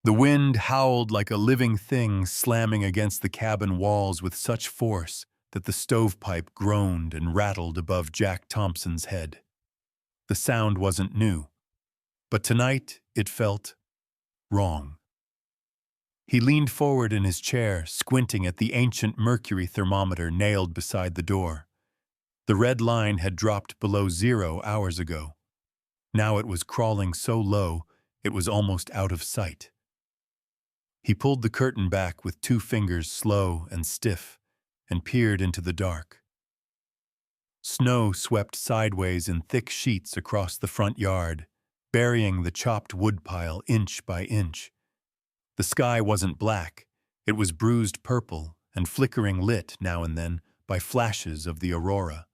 The wind howled like a living thing, slamming against the cabin walls with such force that the stovepipe groaned and rattled above Jack Thompson's head. The sound wasn't new, but tonight it felt wrong. He leaned forward in his chair, squinting at the ancient mercury thermometer nailed beside the door. The red line had dropped below 0 hours ago. Now it was crawling so low it was almost out of sight. He pulled the curtain back with 2 fingers, slow and stiff, and peered into the dark. Snow swept sideways in thick sheets across the front yard, burying the chopped woodpile inch by inch. The sky wasn't black, it was bruised purple and flickering, lit now and then by flashes of the aurora.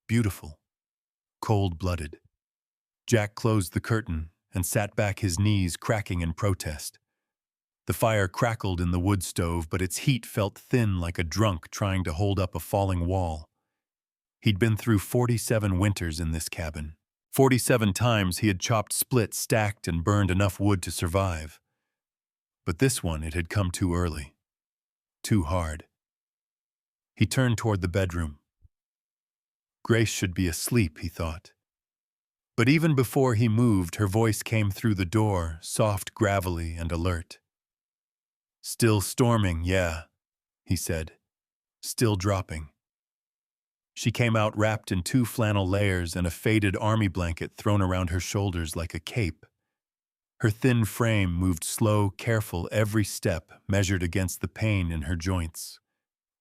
Beautiful, cold-blooded. Jack closed the curtain and sat back, his knees cracking in protest. The fire crackled in the wood stove, but its heat felt thin like a drunk trying to hold up a falling wall. He'd been through 47 winters in this cabin. 47 times he had chopped, split, stacked, and burned enough wood to survive. But this one, it had come too early. Too hard. He turned toward the bedroom. Grace should be asleep, he thought. But even before he moved, her voice came through the door, soft, gravelly, and alert. "Still storming, yeah," he said. "Still dropping." She came out wrapped in 2 flannel layers and a faded army blanket thrown around her shoulders like a cape. Her thin frame moved slow, careful, every step measured against the pain in her joints.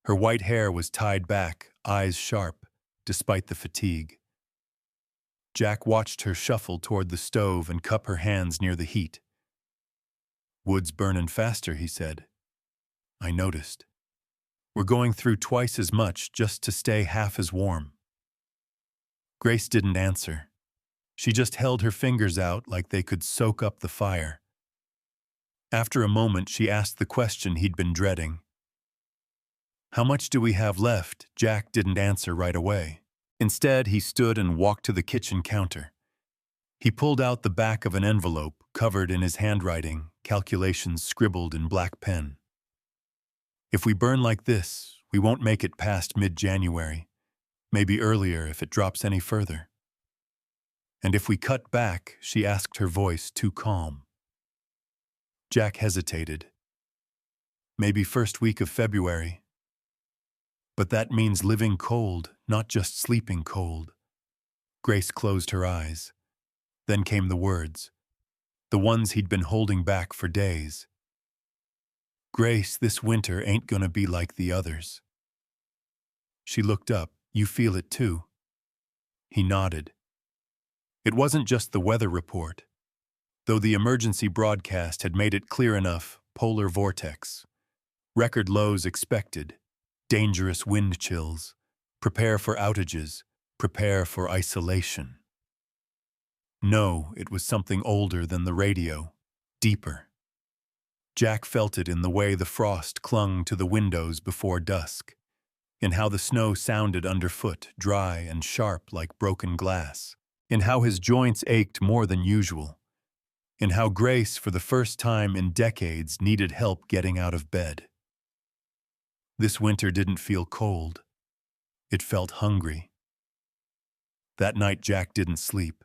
Her white hair was tied back, eyes sharp, despite the fatigue. Jack watched her shuffle toward the stove and cup her hands near the heat. "Wood's burnin' faster," he said. "I noticed. We're going through twice as much just to stay half as warm." Grace didn't answer. She just held her fingers out like they could soak up the fire. After a moment, she asked the question he'd been dreading. "How much do we have left?" Jack didn't answer right away. Instead, he stood and walked to the kitchen counter. He pulled out the back of an envelope covered in his handwriting, calculations scribbled in black pen. "If we burn like this, we won't make it past mid-January, maybe earlier if it drops any further." "And if we cut back?" she asked, her voice too calm. Jack hesitated. "Maybe first week of February. But that means living cold, not just sleeping cold." Grace closed her eyes. Then came the words, the ones he'd been holding back for days. "Grace, this winter ain't gonna be like the others." She looked up. "You feel it too?" He nodded. It wasn't just the weather report, though the emergency broadcast had made it clear enough: polar vortex. Record lows expected. Dangerous wind chills. Prepare for outages. Prepare for isolation. No, it was something older than the radio. Deeper. Jack felt it in the way the frost clung to the windows before dusk, in how the snow sounded underfoot, dry and sharp like broken glass, in how his joints ached more than usual, in how Grace, for the first time in decades, needed help getting out of bed. This winter didn't feel cold. It felt hungry. That night, Jack didn't sleep.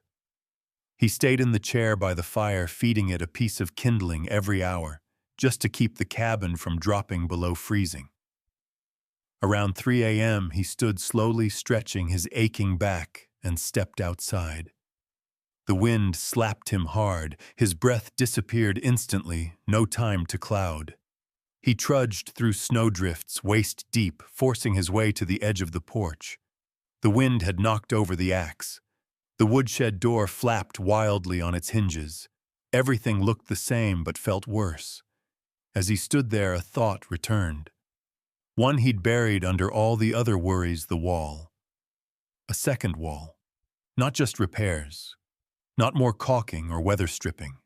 He stayed in the chair by the fire, feeding it a piece of kindling every hour, just to keep the cabin from dropping below freezing. Around 3 a.m., he stood slowly stretching his aching back and stepped outside. The wind slapped him hard. His breath disappeared instantly, no time to cloud. He trudged through snowdrifts, waist deep, forcing his way to the edge of the porch. The wind had knocked over the axe. The woodshed door flapped wildly on its hinges. Everything looked the same but felt worse. As he stood there, a thought returned. One he'd buried under all the other worries: the wall. A second wall. Not just repairs. Not more caulking or weather stripping.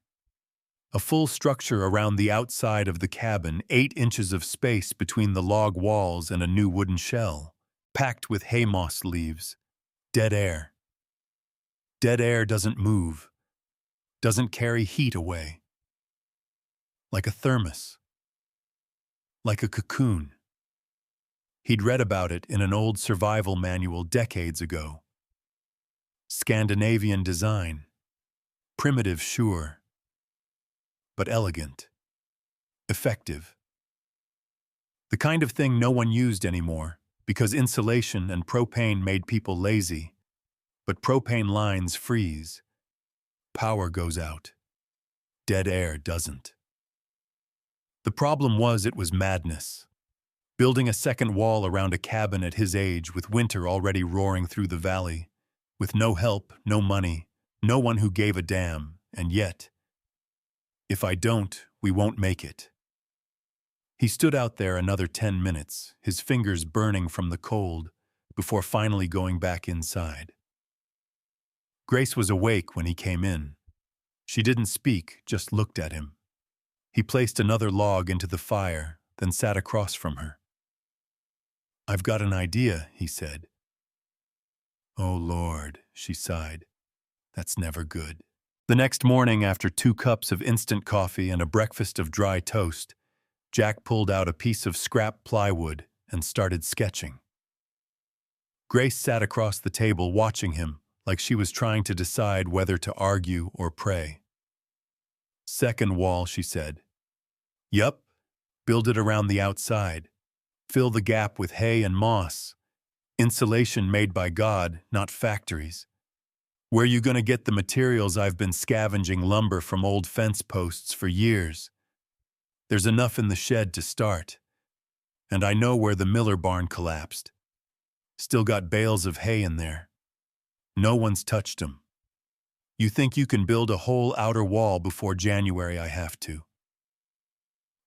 A full structure around the outside of the cabin, 8 inches of space between the log walls and a new wooden shell, packed with hay moss leaves. Dead air. Dead air doesn't move, doesn't carry heat away. like a thermos, like a cocoon. He'd read about it in an old survival manual decades ago. Scandinavian design, primitive, sure, but elegant, effective. The kind of thing no one used anymore because insulation and propane made people lazy, but propane lines freeze. Power goes out. Dead air doesn't. The problem was it was madness. Building a second wall around a cabin at his age with winter already roaring through the valley, with no help, no money, no one who gave a damn, and yet, if I don't, we won't make it. He stood out there another 10 minutes, his fingers burning from the cold, before finally going back inside. Grace was awake when he came in. She didn't speak, just looked at him. He placed another log into the fire, then sat across from her. "I've got an idea," he said. "Oh, Lord," she sighed. "That's never good." The next morning, after 2 cups of instant coffee and a breakfast of dry toast, Jack pulled out a piece of scrap plywood and started sketching. Grace sat across the table watching him like she was trying to decide whether to argue or pray. "Second wall," she said. "Yup. Build it around the outside. Fill the gap with hay and moss. Insulation made by God, not factories. Where you gonna get the materials? I've been scavenging lumber from old fence posts for years. There's enough in the shed to start. And I know where the Miller barn collapsed. Still got bales of hay in there. No one's touched 'em. You think you can build a whole outer wall before January? I have to."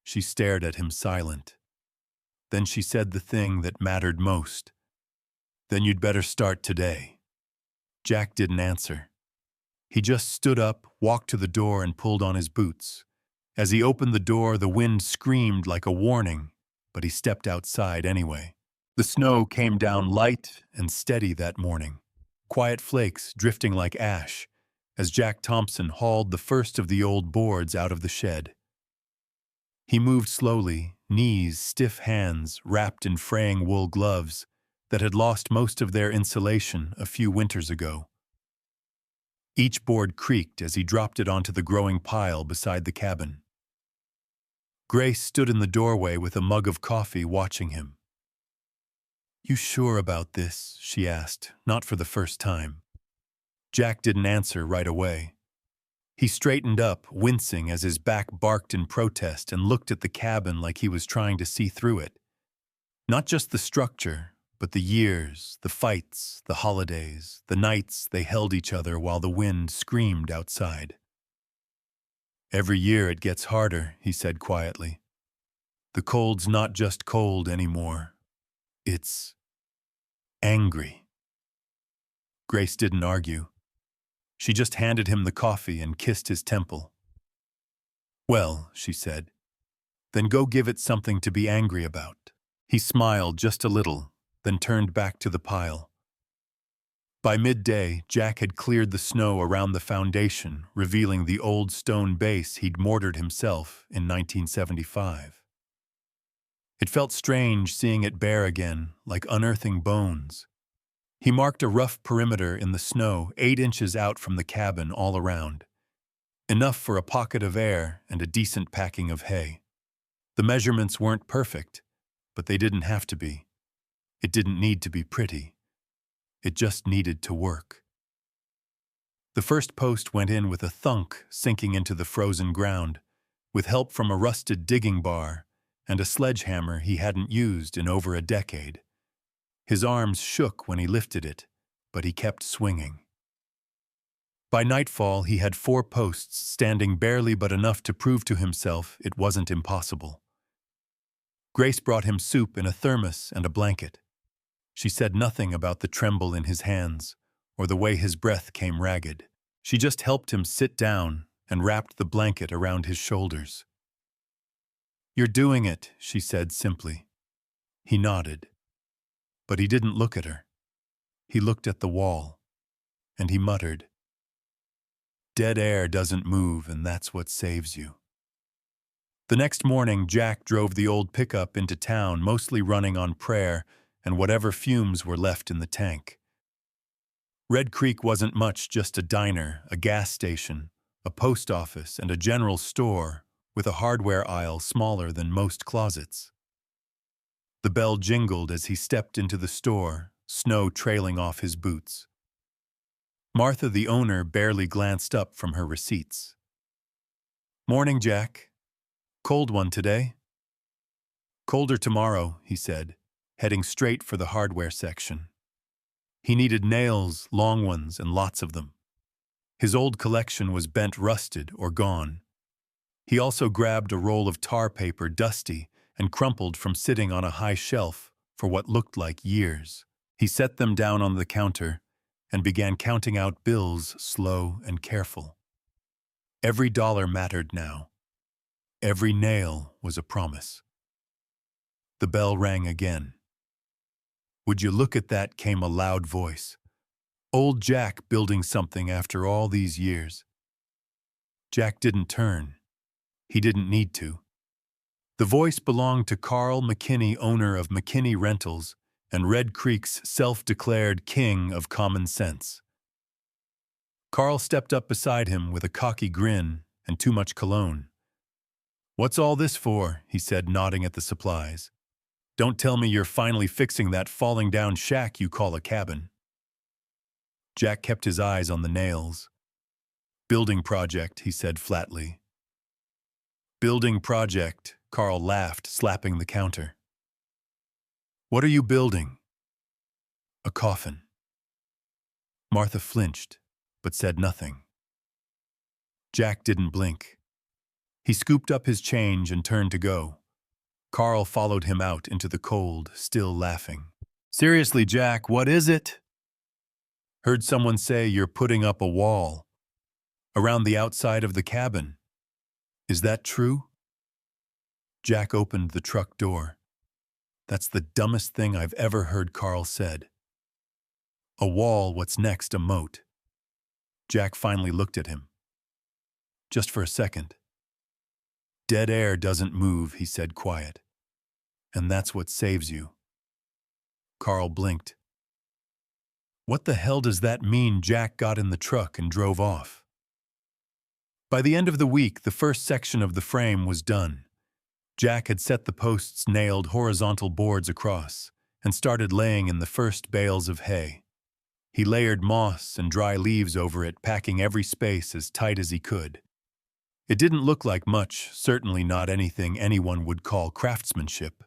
She stared at him silent. Then she said the thing that mattered most. "Then you'd better start today." Jack didn't answer. He just stood up, walked to the door, and pulled on his boots. As he opened the door, the wind screamed like a warning, but he stepped outside anyway. The snow came down light and steady that morning, quiet flakes drifting like ash, as Jack Thompson hauled the first of the old boards out of the shed. He moved slowly, knees, stiff hands wrapped in fraying wool gloves that had lost most of their insulation a few winters ago. Each board creaked as he dropped it onto the growing pile beside the cabin. Grace stood in the doorway with a mug of coffee watching him. "You sure about this?" she asked, not for the first time. Jack didn't answer right away. He straightened up, wincing as his back barked in protest, and looked at the cabin like he was trying to see through it. Not just the structure, but the years, the fights, the holidays, the nights they held each other while the wind screamed outside. "Every year it gets harder," he said quietly. "The cold's not just cold anymore. It's angry." Grace didn't argue. She just handed him the coffee and kissed his temple. "Well," she said, "then go give it something to be angry about." He smiled just a little, then turned back to the pile. By midday, Jack had cleared the snow around the foundation, revealing the old stone base he'd mortared himself in 1975. It felt strange seeing it bare again, like unearthing bones. He marked a rough perimeter in the snow 8 inches out from the cabin all around. Enough for a pocket of air and a decent packing of hay. The measurements weren't perfect, but they didn't have to be. It didn't need to be pretty. It just needed to work. The first post went in with a thunk sinking into the frozen ground, with help from a rusted digging bar and a sledgehammer he hadn't used in over a decade. His arms shook when he lifted it, but he kept swinging. By nightfall, he had 4 posts standing barely but enough to prove to himself it wasn't impossible. Grace brought him soup in a thermos and a blanket. She said nothing about the tremble in his hands or the way his breath came ragged. She just helped him sit down and wrapped the blanket around his shoulders. "You're doing it," she said simply. He nodded. But he didn't look at her. He looked at the wall, and he muttered, "Dead air doesn't move, and that's what saves you." The next morning, Jack drove the old pickup into town, mostly running on prayer and whatever fumes were left in the tank. Red Creek wasn't much, just a diner, a gas station, a post office, and a general store with a hardware aisle smaller than most closets. The bell jingled as he stepped into the store, snow trailing off his boots. Martha, the owner, barely glanced up from her receipts. "Morning, Jack. Cold one today?" "Colder tomorrow," he said, heading straight for the hardware section. He needed nails, long ones, and lots of them. His old collection was bent, rusted, or gone. He also grabbed a roll of tar paper, dusty and crumpled from sitting on a high shelf for what looked like years. He set them down on the counter and began counting out bills, slow and careful. Every dollar mattered now. Every nail was a promise. The bell rang again. "Would you look at that?" came a loud voice. Old Jack building something after all these years. Jack didn't turn. He didn't need to. The voice belonged to Carl McKinney, owner of McKinney Rentals and Red Creek's self-declared king of common sense. Carl stepped up beside him with a cocky grin and too much cologne. "What's all this for?" he said, nodding at the supplies. "Don't tell me you're finally fixing that falling-down shack you call a cabin." Jack kept his eyes on the nails. "Building project," he said flatly. "Building project," Carl laughed, slapping the counter. "What are you building?" "A coffin." Martha flinched, but said nothing. Jack didn't blink. He scooped up his change and turned to go. Carl followed him out into the cold, still laughing. "Seriously, Jack, what is it?" "Heard someone say you're putting up a wall around the outside of the cabin. Is that true?" Jack opened the truck door. "That's the dumbest thing I've ever heard," Carl said. "A wall, what's next, a moat?" Jack finally looked at him. Just for a second. "Dead air doesn't move," he said, quiet. "And that's what saves you." Carl blinked. "What the hell does that mean?" Jack got in the truck and drove off. By the end of the week, the first section of the frame was done. Jack had set the posts, nailed horizontal boards across, and started laying in the first bales of hay. He layered moss and dry leaves over it, packing every space as tight as he could. It didn't look like much, certainly not anything anyone would call craftsmanship.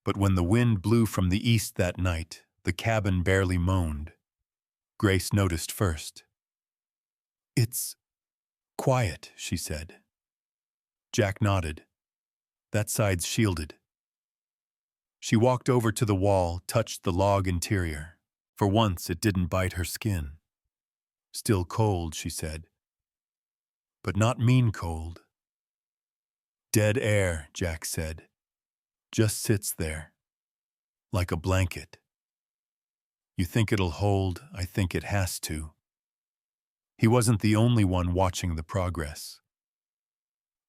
But when the wind blew from the east that night, the cabin barely moaned. Grace noticed first. "It's quiet," she said. Jack nodded. "That side's shielded." She walked over to the wall, touched the log interior. For once, it didn't bite her skin. "Still cold," she said. "But not mean cold." "Dead air," Jack said. "Just sits there, like a blanket. You think it'll hold, I think it has to." He wasn't the only one watching the progress.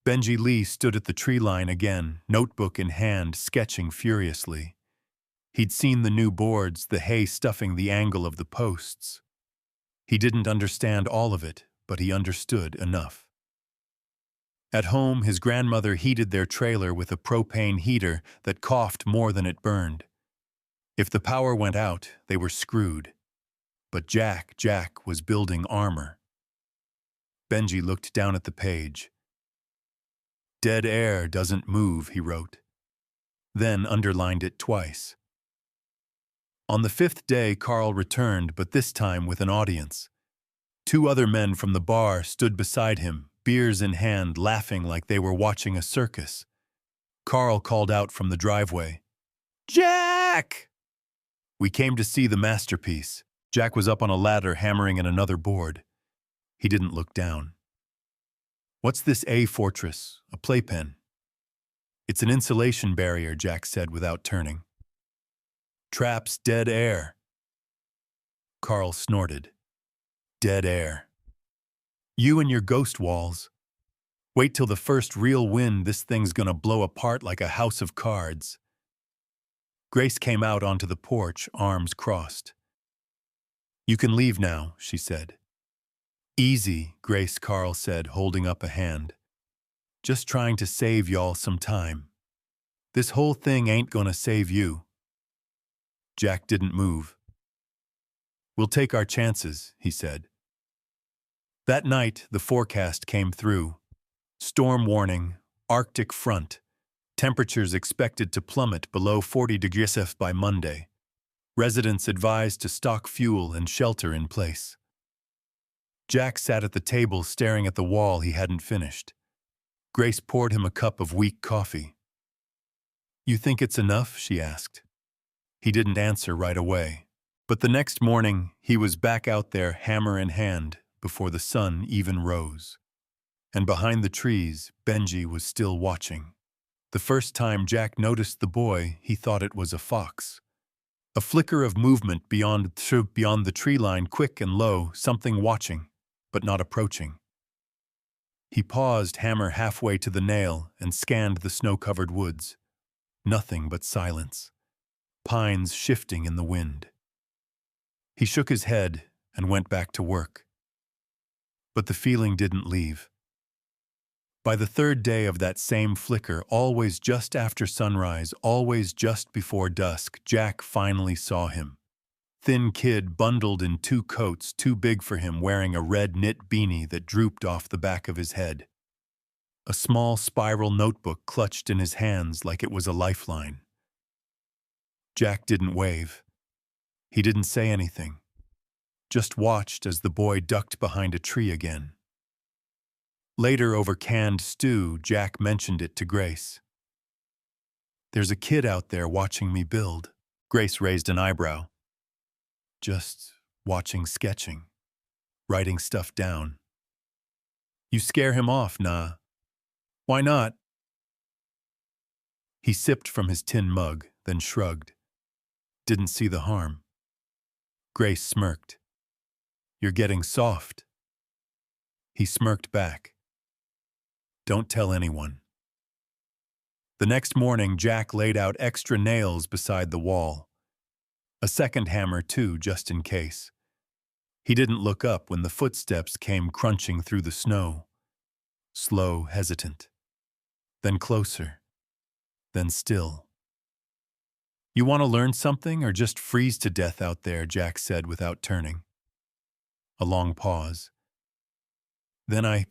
Benji Lee stood at the tree line again, notebook in hand, sketching furiously. He'd seen the new boards, the hay stuffing the angle of the posts. He didn't understand all of it, but he understood enough. At home, his grandmother heated their trailer with a propane heater that coughed more than it burned. If the power went out, they were screwed. But Jack was building armor. Benji looked down at the page. "Dead air doesn't move," he wrote. Then underlined it twice. On the 5th day, Carl returned, but this time with an audience. 2 other men from the bar stood beside him, beers in hand, laughing like they were watching a circus. Carl called out from the driveway, "Jack!" "We came to see the masterpiece." Jack was up on a ladder hammering in another board. He didn't look down. "What's this A fortress? A playpen?" "It's an insulation barrier," Jack said without turning. "Traps dead air." Carl snorted. "Dead air. You and your ghost walls." Wait till the first real wind, this thing's gonna blow apart like a house of cards. Grace came out onto the porch, arms crossed. You can leave now, she said. Easy, Grace, Carl said, holding up a hand. Just trying to save y'all some time. This whole thing ain't gonna save you. Jack didn't move. We'll take our chances, he said. That night, the forecast came through. Storm warning, Arctic front. Temperatures expected to plummet below 40 degrees F by Monday. Residents advised to stock fuel and shelter in place. Jack sat at the table staring at the wall he hadn't finished. Grace poured him a cup of weak coffee. You think it's enough? She asked. He didn't answer right away. But the next morning, he was back out there, hammer in hand, before the sun even rose. And behind the trees, Benji was still watching. The first time Jack noticed the boy, he thought it was a fox. A flicker of movement beyond the tree line, quick and low, something watching, but not approaching. He paused, hammer halfway to the nail, and scanned the snow-covered woods. Nothing but silence. Pines shifting in the wind. He shook his head and went back to work. But the feeling didn't leave. By the third day of that same flicker, always just after sunrise, always just before dusk, Jack finally saw him. Thin kid bundled in 2 coats too big for him, wearing a red knit beanie that drooped off the back of his head. A small spiral notebook clutched in his hands like it was a lifeline. Jack didn't wave. He didn't say anything. Just watched as the boy ducked behind a tree again. Later, over canned stew, Jack mentioned it to Grace. There's a kid out there watching me build. Grace raised an eyebrow. Just watching, sketching, writing stuff down. You scare him off, nah? Why not? He sipped from his tin mug, then shrugged. Didn't see the harm. Grace smirked. You're getting soft. He smirked back. Don't tell anyone. The next morning, Jack laid out extra nails beside the wall. A second hammer, too, just in case. He didn't look up when the footsteps came crunching through the snow. Slow, hesitant. Then closer. Then still. You want to learn something or just freeze to death out there, Jack said without turning. A long pause. Then I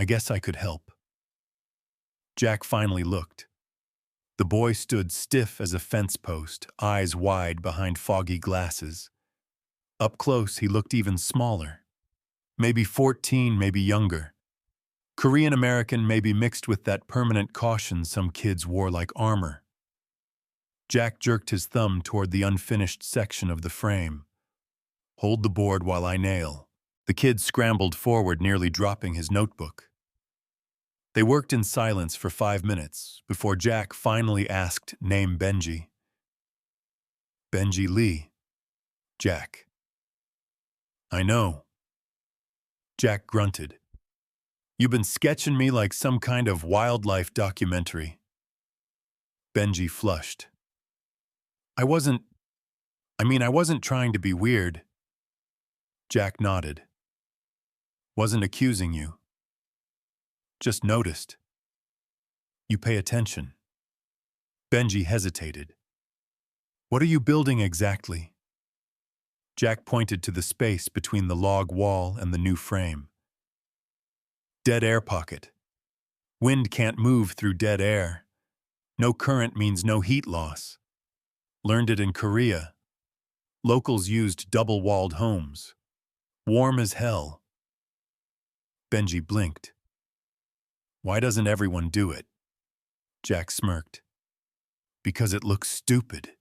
guess I could help. Jack finally looked. The boy stood stiff as a fence post, eyes wide behind foggy glasses. Up close, he looked even smaller. Maybe 14, maybe younger. Korean American, maybe mixed with that permanent caution some kids wore like armor. Jack jerked his thumb toward the unfinished section of the frame. Hold the board while I nail. The kid scrambled forward, nearly dropping his notebook. They worked in silence for 5 minutes before Jack finally asked, "Name Benji." Benji Lee. Jack. I know. Jack grunted. You've been sketching me like some kind of wildlife documentary. Benji flushed. I wasn't trying to be weird. Jack nodded. Wasn't accusing you. Just noticed. You pay attention. Benji hesitated. What are you building exactly? Jack pointed to the space between the log wall and the new frame. Dead air pocket. Wind can't move through dead air. No current means no heat loss. Learned it in Korea. Locals used double-walled homes. Warm as hell. Benji blinked. Why doesn't everyone do it? Jack smirked. Because it looks stupid.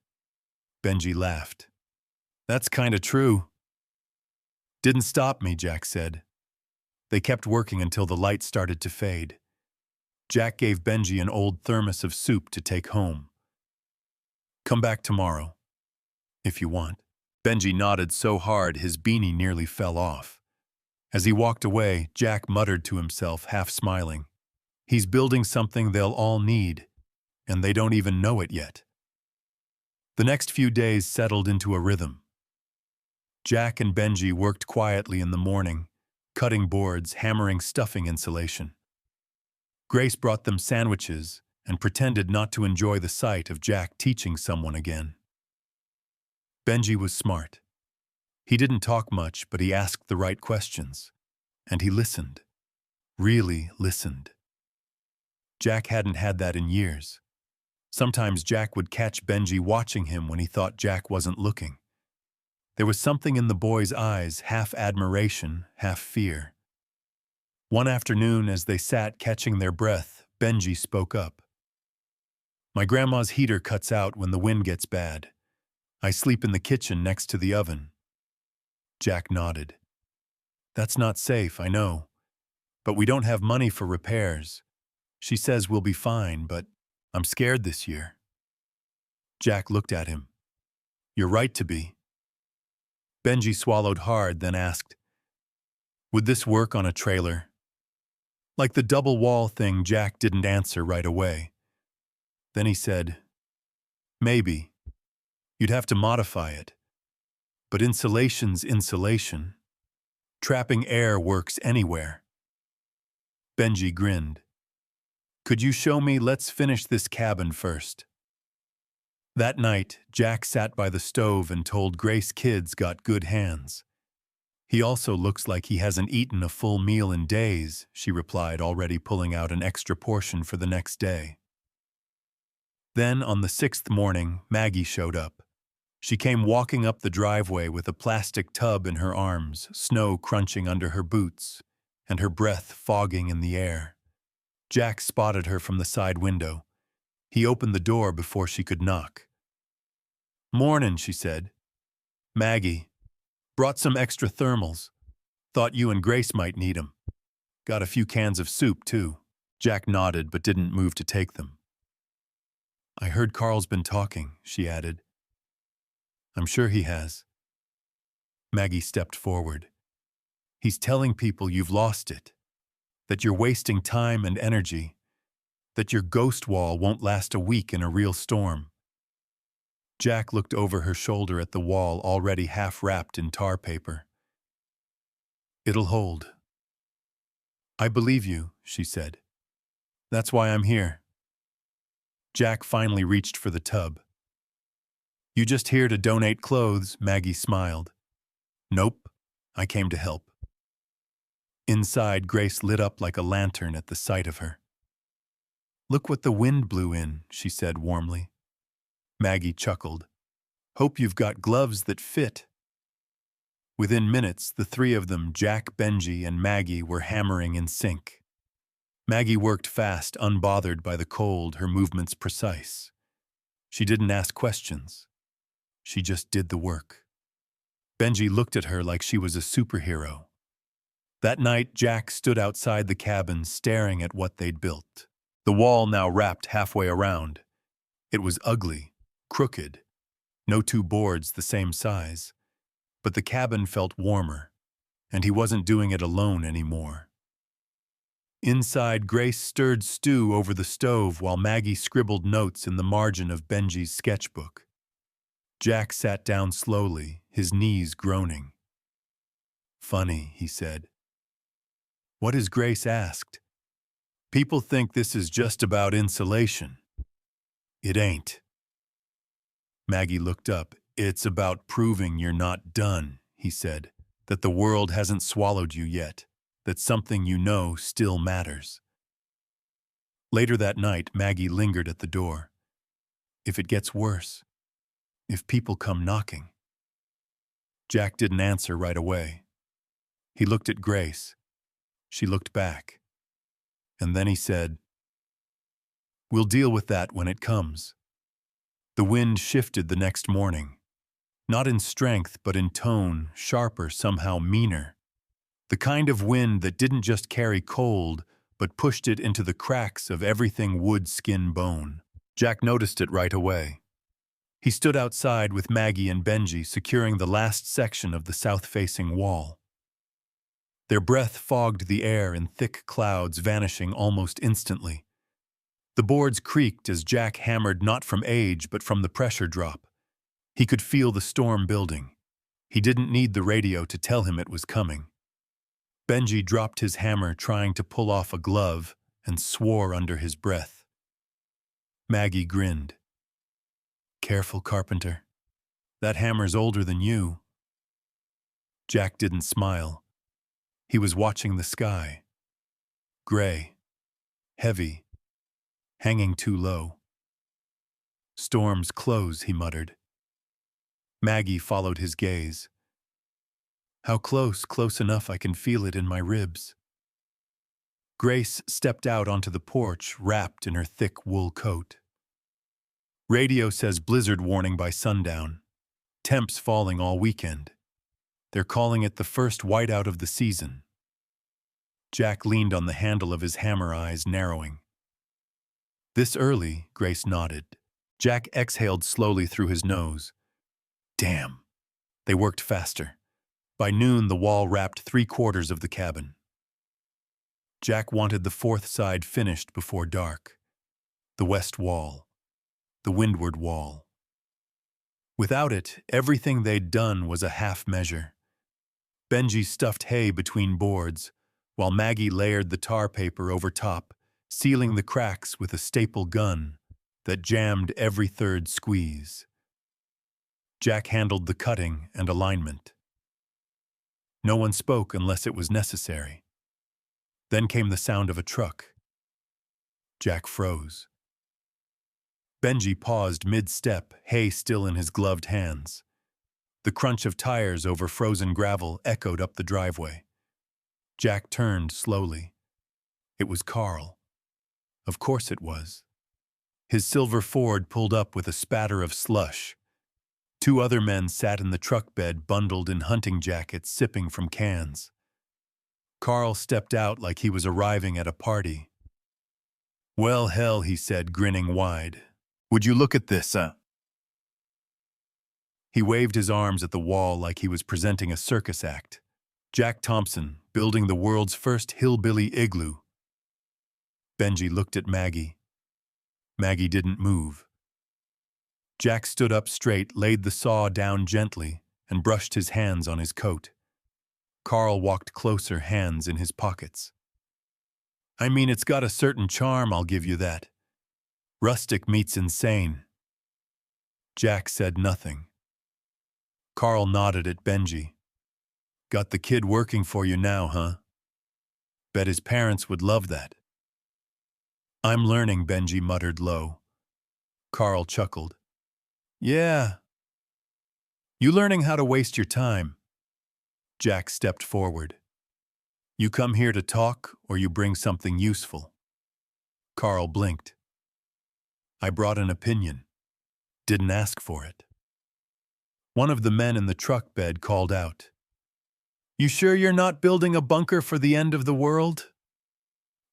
Benji laughed. That's kinda true. Didn't stop me, Jack said. They kept working until the light started to fade. Jack gave Benji an old thermos of soup to take home. Come back tomorrow, if you want. Benji nodded so hard his beanie nearly fell off. As he walked away, Jack muttered to himself, half smiling, "He's building something they'll all need, and they don't even know it yet." The next few days settled into a rhythm. Jack and Benji worked quietly in the morning, cutting boards, hammering stuffing insulation. Grace brought them sandwiches and pretended not to enjoy the sight of Jack teaching someone again. Benji was smart. He didn't talk much, but he asked the right questions. And he listened. Really listened. Jack hadn't had that in years. Sometimes Jack would catch Benji watching him when he thought Jack wasn't looking. There was something in the boy's eyes, half admiration, half fear. One afternoon, as they sat catching their breath, Benji spoke up. "My grandma's heater cuts out when the wind gets bad. I sleep in the kitchen next to the oven." Jack nodded. "That's not safe, I know. But we don't have money for repairs. She says we'll be fine, but I'm scared this year." Jack looked at him. "You're right to be." Benji swallowed hard, then asked, "Would this work on a trailer?" Like the double wall thing, Jack didn't answer right away. Then he said, "Maybe. You'd have to modify it. But insulation's insulation. Trapping air works anywhere." Benji grinned. "Could you show me? Let's finish this cabin first." That night, Jack sat by the stove and told Grace kids got good hands. "He also looks like he hasn't eaten a full meal in days," she replied, already pulling out an extra portion for the next day. Then, on the 6th morning, Maggie showed up. She came walking up the driveway with a plastic tub in her arms, snow crunching under her boots, and her breath fogging in the air. Jack spotted her from the side window. He opened the door before she could knock. "Mornin'," she said. "Maggie. Brought some extra thermals. Thought you and Grace might need 'em. Got a few cans of soup, too." Jack nodded but didn't move to take them. "I heard Carl's been talking," she added. "I'm sure he has." Maggie stepped forward. "He's telling people you've lost it, that you're wasting time and energy, that your ghost wall won't last a week in a real storm." Jack looked over her shoulder at the wall already half wrapped in tar paper. "It'll hold." "I believe you," she said. "That's why I'm here." Jack finally reached for the tub. "You just here to donate clothes?" Maggie smiled. "Nope, I came to help." Inside, Grace lit up like a lantern at the sight of her. "Look what the wind blew in," she said warmly. Maggie chuckled. "Hope you've got gloves that fit." Within minutes, the three of them, Jack, Benji, and Maggie, were hammering in sync. Maggie worked fast, unbothered by the cold, her movements precise. She didn't ask questions. She just did the work. Benji looked at her like she was a superhero. That night, Jack stood outside the cabin staring at what they'd built. The wall now wrapped halfway around. It was ugly, crooked, no two boards the same size. But the cabin felt warmer, and he wasn't doing it alone anymore. Inside, Grace stirred stew over the stove while Maggie scribbled notes in the margin of Benji's sketchbook. Jack sat down slowly, his knees groaning. "Funny," he said. "What has Grace asked? People think this is just about insulation. It ain't." Maggie looked up. "It's about proving you're not done," he said, "that the world hasn't swallowed you yet, that something you know still matters." Later that night, Maggie lingered at the door. "If it gets worse, if people come knocking." Jack didn't answer right away. He looked at Grace. She looked back. And then he said, "We'll deal with that when it comes." The wind shifted the next morning. Not in strength, but in tone, sharper, somehow meaner. The kind of wind that didn't just carry cold, but pushed it into the cracks of everything wood, skin, bone. Jack noticed it right away. He stood outside with Maggie and Benji securing the last section of the south-facing wall. Their breath fogged the air in thick clouds, vanishing almost instantly. The boards creaked as Jack hammered, not from age but from the pressure drop. He could feel the storm building. He didn't need the radio to tell him it was coming. Benji dropped his hammer, trying to pull off a glove, and swore under his breath. Maggie grinned. "Careful, Carpenter. That hammer's older than you." Jack didn't smile. He was watching the sky. Gray. Heavy. Hanging too low. "Storms close," he muttered. Maggie followed his gaze. "How close? Close enough I can feel it in my ribs." Grace stepped out onto the porch, wrapped in her thick wool coat. "Radio says blizzard warning by sundown. Temps falling all weekend. They're calling it the first whiteout of the season." Jack leaned on the handle of his hammer, eyes narrowing. "This early?" Grace nodded. Jack exhaled slowly through his nose. Damn. They worked faster. By noon, the wall wrapped 3/4 of the cabin. Jack wanted the fourth side finished before dark. The west wall. The windward wall. Without it, everything they'd done was a half measure. Benji stuffed hay between boards, while Maggie layered the tar paper over top, sealing the cracks with a staple gun that jammed every third squeeze. Jack handled the cutting and alignment. No one spoke unless it was necessary. Then came the sound of a truck. Jack froze. Benji paused mid-step, hay still in his gloved hands. The crunch of tires over frozen gravel echoed up the driveway. Jack turned slowly. It was Carl. Of course it was. His silver Ford pulled up with a spatter of slush. 2 other men sat in the truck bed, bundled in hunting jackets, sipping from cans. Carl stepped out like he was arriving at a party. "Well, hell," he said, grinning wide. "Would you look at this, He waved his arms at the wall like he was presenting a circus act. Jack Thompson, building the world's first hillbilly igloo. Benji looked at Maggie. Maggie didn't move. Jack stood up straight, laid the saw down gently, and brushed his hands on his coat. Carl walked closer, hands in his pockets. "I mean, it's got a certain charm, I'll give you that. Rustic meets insane." Jack said nothing. Carl nodded at Benji. "Got the kid working for you now, huh? Bet his parents would love that." "I'm learning," Benji muttered low. Carl chuckled. "Yeah. You learning how to waste your time?" Jack stepped forward. "You come here to talk, or you bring something useful?" Carl blinked. "I brought an opinion. Didn't ask for it." One of the men in the truck bed called out, "You sure you're not building a bunker for the end of the world?"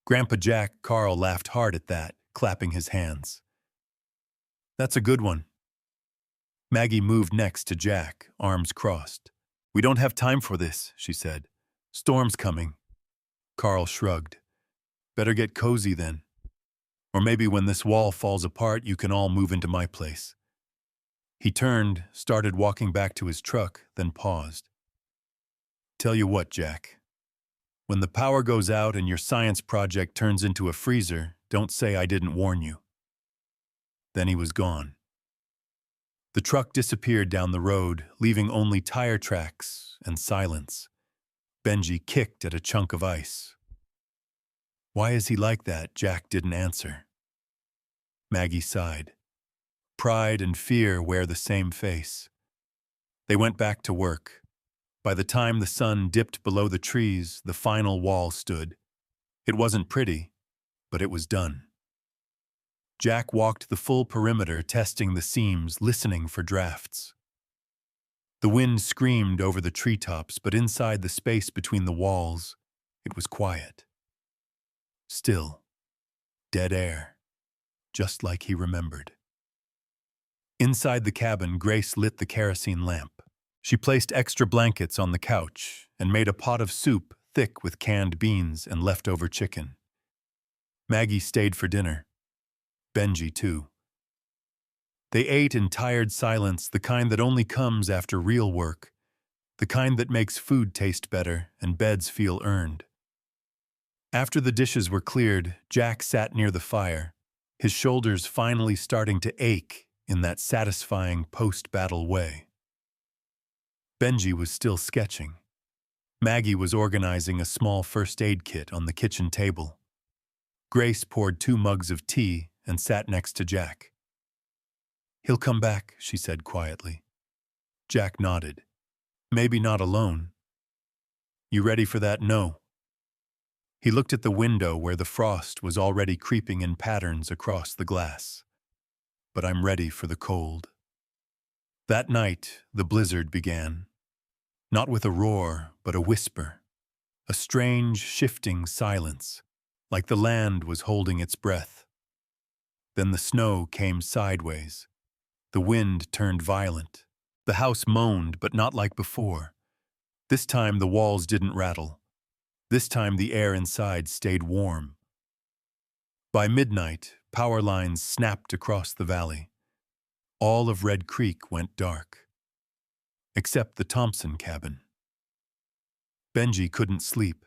Grandpa Jack. Carl laughed hard at that, clapping his hands. "That's a good one." Maggie moved next to Jack, arms crossed. "We don't have time for this," she said. "Storm's coming." Carl shrugged. "Better get cozy then. Or maybe when this wall falls apart, you can all move into my place." He turned, started walking back to his truck, then paused. "Tell you what, Jack. When the power goes out and your science project turns into a freezer, don't say I didn't warn you." Then he was gone. The truck disappeared down the road, leaving only tire tracks and silence. Benji kicked at a chunk of ice. "Why is he like that?" Jack didn't answer. Maggie sighed. Pride and fear wear the same face. They went back to work. By the time the sun dipped below the trees, the final wall stood. It wasn't pretty, but it was done. Jack walked the full perimeter, testing the seams, listening for drafts. The wind screamed over the treetops, but inside the space between the walls, it was quiet. Still. Dead air. Just like he remembered. Inside the cabin, Grace lit the kerosene lamp. She placed extra blankets on the couch and made a pot of soup thick with canned beans and leftover chicken. Maggie stayed for dinner. Benji, too. They ate in tired silence, the kind that only comes after real work, the kind that makes food taste better and beds feel earned. After the dishes were cleared, Jack sat near the fire, his shoulders finally starting to ache in that satisfying post-battle way. Benji was still sketching. Maggie was organizing a small first aid kit on the kitchen table. Grace poured 2 mugs of tea and sat next to Jack. "He'll come back," she said quietly. Jack nodded. "Maybe not alone." "You ready for that?" "No." He looked at the window where the frost was already creeping in patterns across the glass. "But I'm ready for the cold." That night, the blizzard began. Not with a roar, but a whisper. A strange, shifting silence, like the land was holding its breath. Then the snow came sideways. The wind turned violent. The house moaned, but not like before. This time the walls didn't rattle. This time the air inside stayed warm. By midnight, power lines snapped across the valley. All of Red Creek went dark. Except the Thompson cabin. Benji couldn't sleep.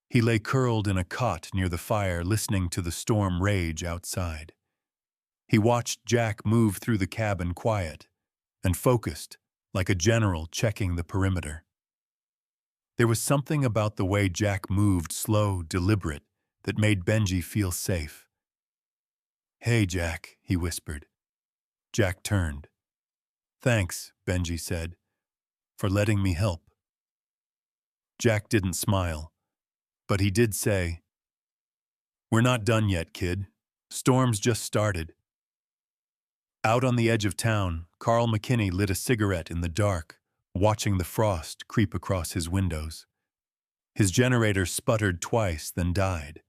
He lay curled in a cot near the fire, listening to the storm rage outside. He watched Jack move through the cabin quiet and focused, like a general checking the perimeter. There was something about the way Jack moved, slow, deliberate, that made Benji feel safe. "Hey, Jack," he whispered. Jack turned. "Thanks," Benji said, "for letting me help." Jack didn't smile, but he did say, "We're not done yet, kid. Storm's just started." Out on the edge of town, Carl McKinney lit a cigarette in the dark, watching the frost creep across his windows. His generator sputtered twice, then died.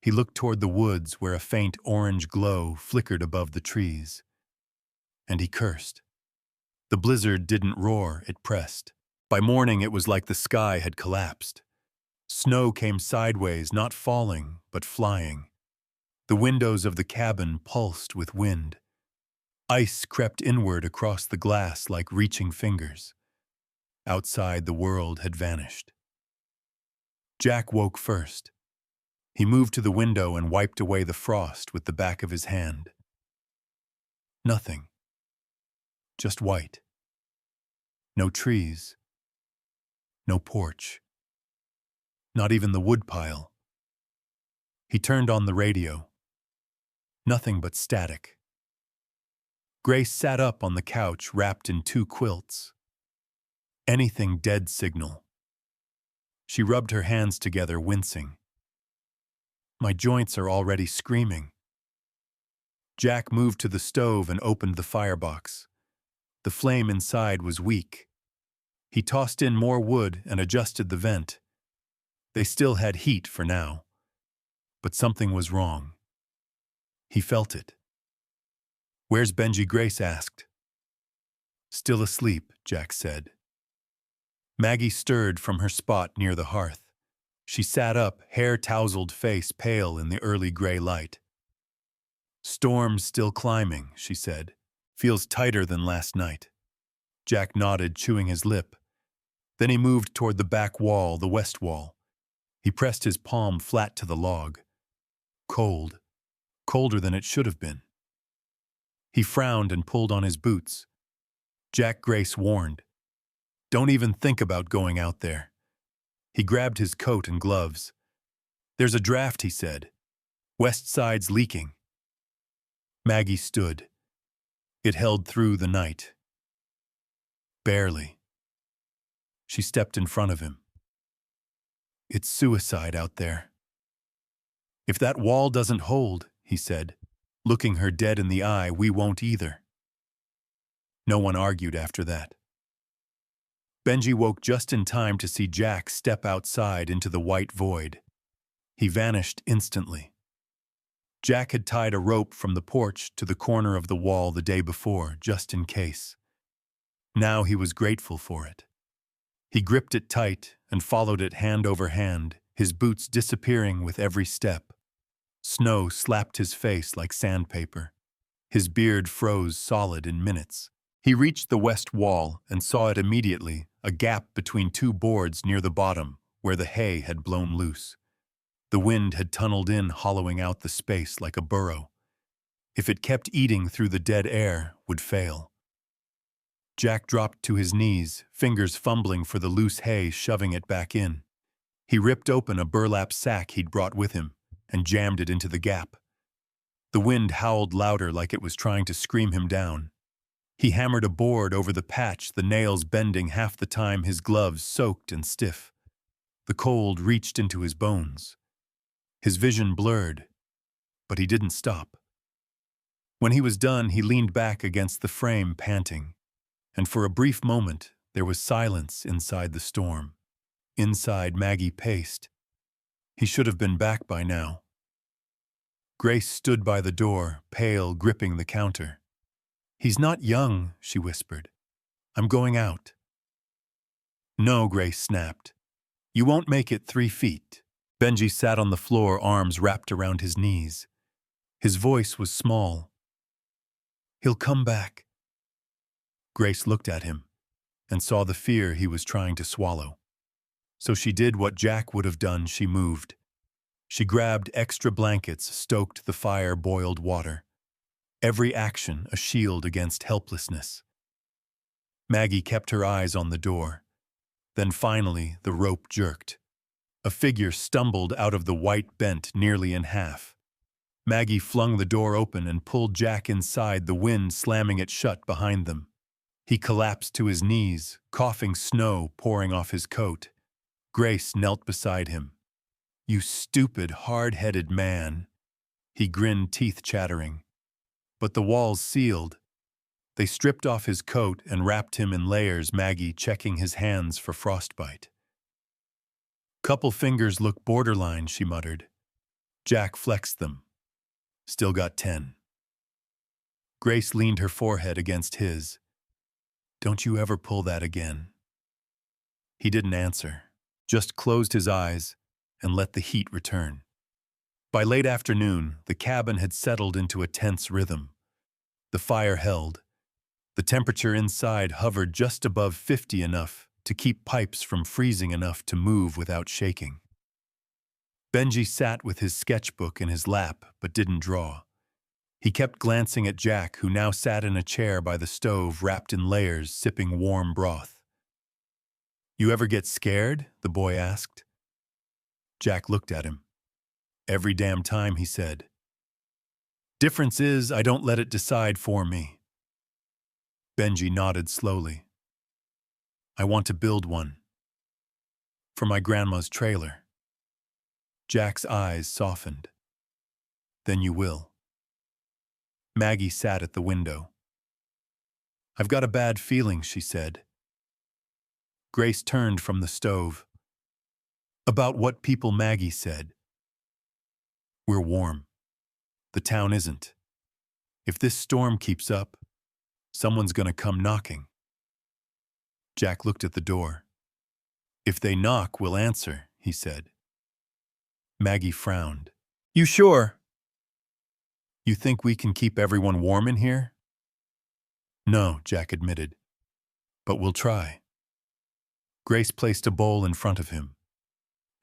He looked toward the woods where a faint orange glow flickered above the trees. And he cursed. The blizzard didn't roar, it pressed. By morning it was like the sky had collapsed. Snow came sideways, not falling, but flying. The windows of the cabin pulsed with wind. Ice crept inward across the glass like reaching fingers. Outside, the world had vanished. Jack woke first. He moved to the window and wiped away the frost with the back of his hand. Nothing. Just white. No trees. No porch. Not even the woodpile. He turned on the radio. Nothing but static. Grace sat up on the couch, wrapped in 2 quilts. Anything dead signal. She rubbed her hands together, wincing. "My joints are already screaming." Jack moved to the stove and opened the firebox. The flame inside was weak. He tossed in more wood and adjusted the vent. They still had heat for now. But something was wrong. He felt it. "Where's Benji?" Grace asked. "Still asleep," Jack said. Maggie stirred from her spot near the hearth. She sat up, hair-tousled face pale in the early gray light. "Storm's still climbing," she said. "Feels tighter than last night." Jack nodded, chewing his lip. Then he moved toward the back wall, the west wall. He pressed his palm flat to the log. Cold. Colder than it should have been. He frowned and pulled on his boots. Jack Grace warned, "Don't even think about going out there." He grabbed his coat and gloves. "There's a draft," he said. "West side's leaking." Maggie stood. It held through the night. Barely. She stepped in front of him. "It's suicide out there." "If that wall doesn't hold," he said, looking her dead in the eye, "we won't either." No one argued after that. Benji woke just in time to see Jack step outside into the white void. He vanished instantly. Jack had tied a rope from the porch to the corner of the wall the day before, just in case. Now he was grateful for it. He gripped it tight, and followed it hand over hand, his boots disappearing with every step. Snow slapped his face like sandpaper. His beard froze solid in minutes. He reached the west wall and saw it immediately, a gap between two boards near the bottom, where the hay had blown loose. The wind had tunneled in, hollowing out the space like a burrow. If it kept eating through the dead air, would fail. Jack dropped to his knees, fingers fumbling for the loose hay, shoving it back in. He ripped open a burlap sack he'd brought with him and jammed it into the gap. The wind howled louder, like it was trying to scream him down. He hammered a board over the patch, the nails bending half the time, his gloves soaked and stiff. The cold reached into his bones. His vision blurred, but he didn't stop. When he was done, he leaned back against the frame, panting. And for a brief moment, there was silence inside the storm. Inside, Maggie paced. He should have been back by now. Grace stood by the door, pale, gripping the counter. "He's not young," she whispered. "I'm going out." "No," Grace snapped. "You won't make it 3 feet." Benji sat on the floor, arms wrapped around his knees. His voice was small. "He'll come back." Grace looked at him and saw the fear he was trying to swallow. So she did what Jack would have done. She moved. She grabbed extra blankets, stoked the fire, boiled water. Every action a shield against helplessness. Maggie kept her eyes on the door. Then finally, the rope jerked. A figure stumbled out of the white, bent nearly in half. Maggie flung the door open and pulled Jack inside, the wind slamming it shut behind them. He collapsed to his knees, coughing snow pouring off his coat. Grace knelt beside him. "You stupid, hard-headed man." He grinned, teeth chattering. But the walls sealed. They stripped off his coat and wrapped him in layers, Maggie checking his hands for frostbite. "Couple fingers look borderline," she muttered. Jack flexed them. "Still got 10. Grace leaned her forehead against his. "Don't you ever pull that again." He didn't answer, just closed his eyes and let the heat return. By late afternoon, the cabin had settled into a tense rhythm. The fire held. The temperature inside hovered just above 50, enough to keep pipes from freezing enough to move without shaking. Benji sat with his sketchbook in his lap but didn't draw. He kept glancing at Jack, who now sat in a chair by the stove, wrapped in layers, sipping warm broth. "You ever get scared?" the boy asked. Jack looked at him. "Every damn time," he said. "Difference is, I don't let it decide for me." Benji nodded slowly. "I want to build one. For my grandma's trailer." Jack's eyes softened. "Then you will." Maggie sat at the window. "I've got a bad feeling," she said. Grace turned from the stove. "About what people?" Maggie said. "We're warm. The town isn't. If this storm keeps up, someone's gonna come knocking." Jack looked at the door. "If they knock, we'll answer," he said. Maggie frowned. "You sure? You think we can keep everyone warm in here?" "No," Jack admitted. "But we'll try." Grace placed a bowl in front of him.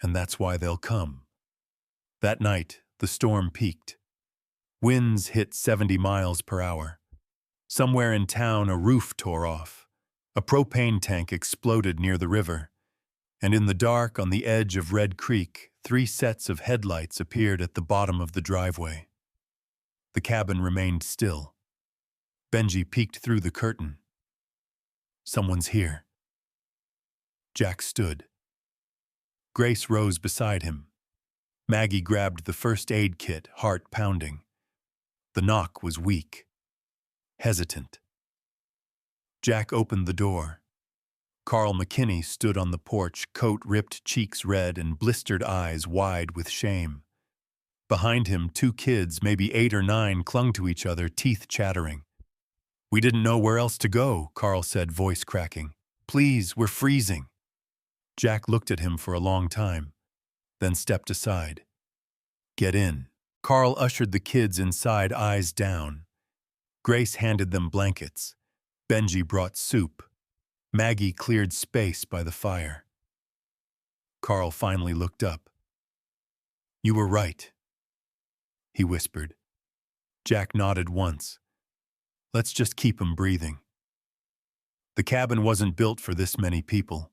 "And that's why they'll come." That night, the storm peaked. Winds hit 70 miles per hour. Somewhere in town, a roof tore off. A propane tank exploded near the river. And in the dark, on the edge of Red Creek, 3 sets of headlights appeared at the bottom of the driveway. The cabin remained still. Benji peeked through the curtain. "Someone's here." Jack stood. Grace rose beside him. Maggie grabbed the first aid kit, heart pounding. The knock was weak, hesitant. Jack opened the door. Carl McKinney stood on the porch, coat ripped, cheeks red, and blistered eyes wide with shame. Behind him, 2 kids, maybe 8 or 9, clung to each other, teeth chattering. "We didn't know where else to go," Carl said, voice cracking. "Please, we're freezing." Jack looked at him for a long time, then stepped aside. Get in. Carl ushered the kids inside, eyes down. Grace handed them blankets. Benji brought soup. Maggie cleared space by the fire. Carl finally looked up. You were right, he whispered. Jack nodded once. Let's just keep 'em breathing. The cabin wasn't built for this many people.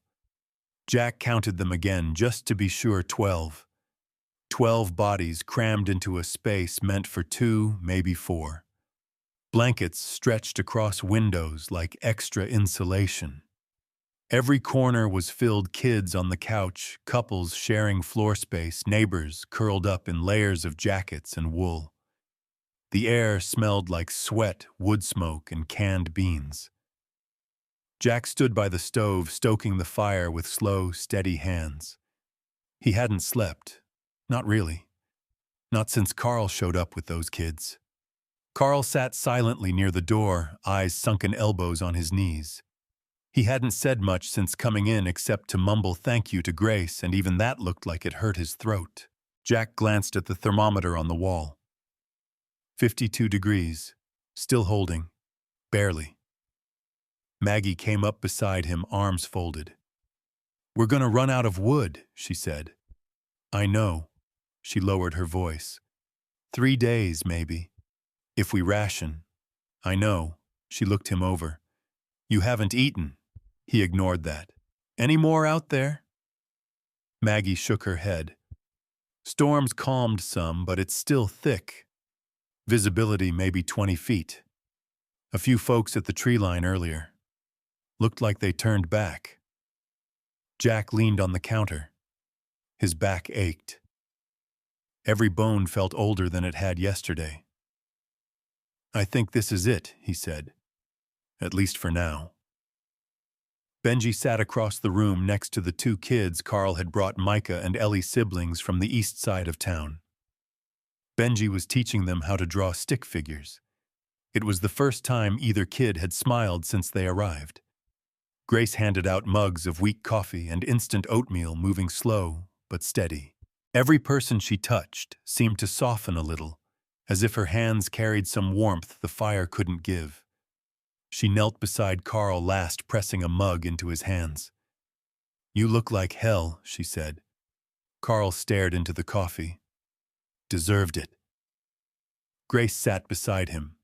Jack counted them again, just to be sure. 12. 12 bodies crammed into a space meant for 2, maybe 4. Blankets stretched across windows like extra insulation. Every corner was filled, kids on the couch, couples sharing floor space, neighbors curled up in layers of jackets and wool. The air smelled like sweat, wood smoke, and canned beans. Jack stood by the stove, stoking the fire with slow, steady hands. He hadn't slept. Not really. Not since Carl showed up with those kids. Carl sat silently near the door, eyes sunken, elbows on his knees. He hadn't said much since coming in except to mumble thank you to Grace, and even that looked like it hurt his throat. Jack glanced at the thermometer on the wall. 52 degrees. Still holding. Barely. Maggie came up beside him, arms folded. We're gonna run out of wood, she said. I know. She lowered her voice. 3 days, maybe. If we ration. I know. She looked him over. You haven't eaten. He ignored that. Any more out there? Maggie shook her head. Storms calmed some, but it's still thick. Visibility maybe 20 feet. A few folks at the tree line earlier. Looked like they turned back. Jack leaned on the counter. His back ached. Every bone felt older than it had yesterday. I think this is it, he said. At least for now. Benji sat across the room next to the 2 kids Carl had brought, Micah and Ellie, siblings from the east side of town. Benji was teaching them how to draw stick figures. It was the first time either kid had smiled since they arrived. Grace handed out mugs of weak coffee and instant oatmeal, moving slow but steady. Every person she touched seemed to soften a little, as if her hands carried some warmth the fire couldn't give. She knelt beside Carl last, pressing a mug into his hands. You look like hell, she said. Carl stared into the coffee. Deserved it. Grace sat beside him.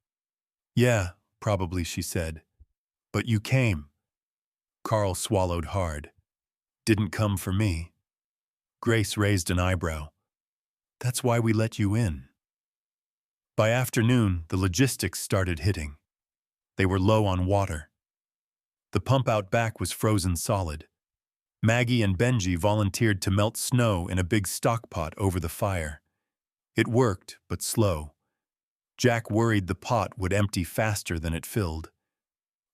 Yeah, probably, she said. But you came. Carl swallowed hard. Didn't come for me. Grace raised an eyebrow. That's why we let you in. By afternoon, the logistics started hitting. They were low on water. The pump out back was frozen solid. Maggie and Benji volunteered to melt snow in a big stockpot over the fire. It worked, but slow. Jack worried the pot would empty faster than it filled.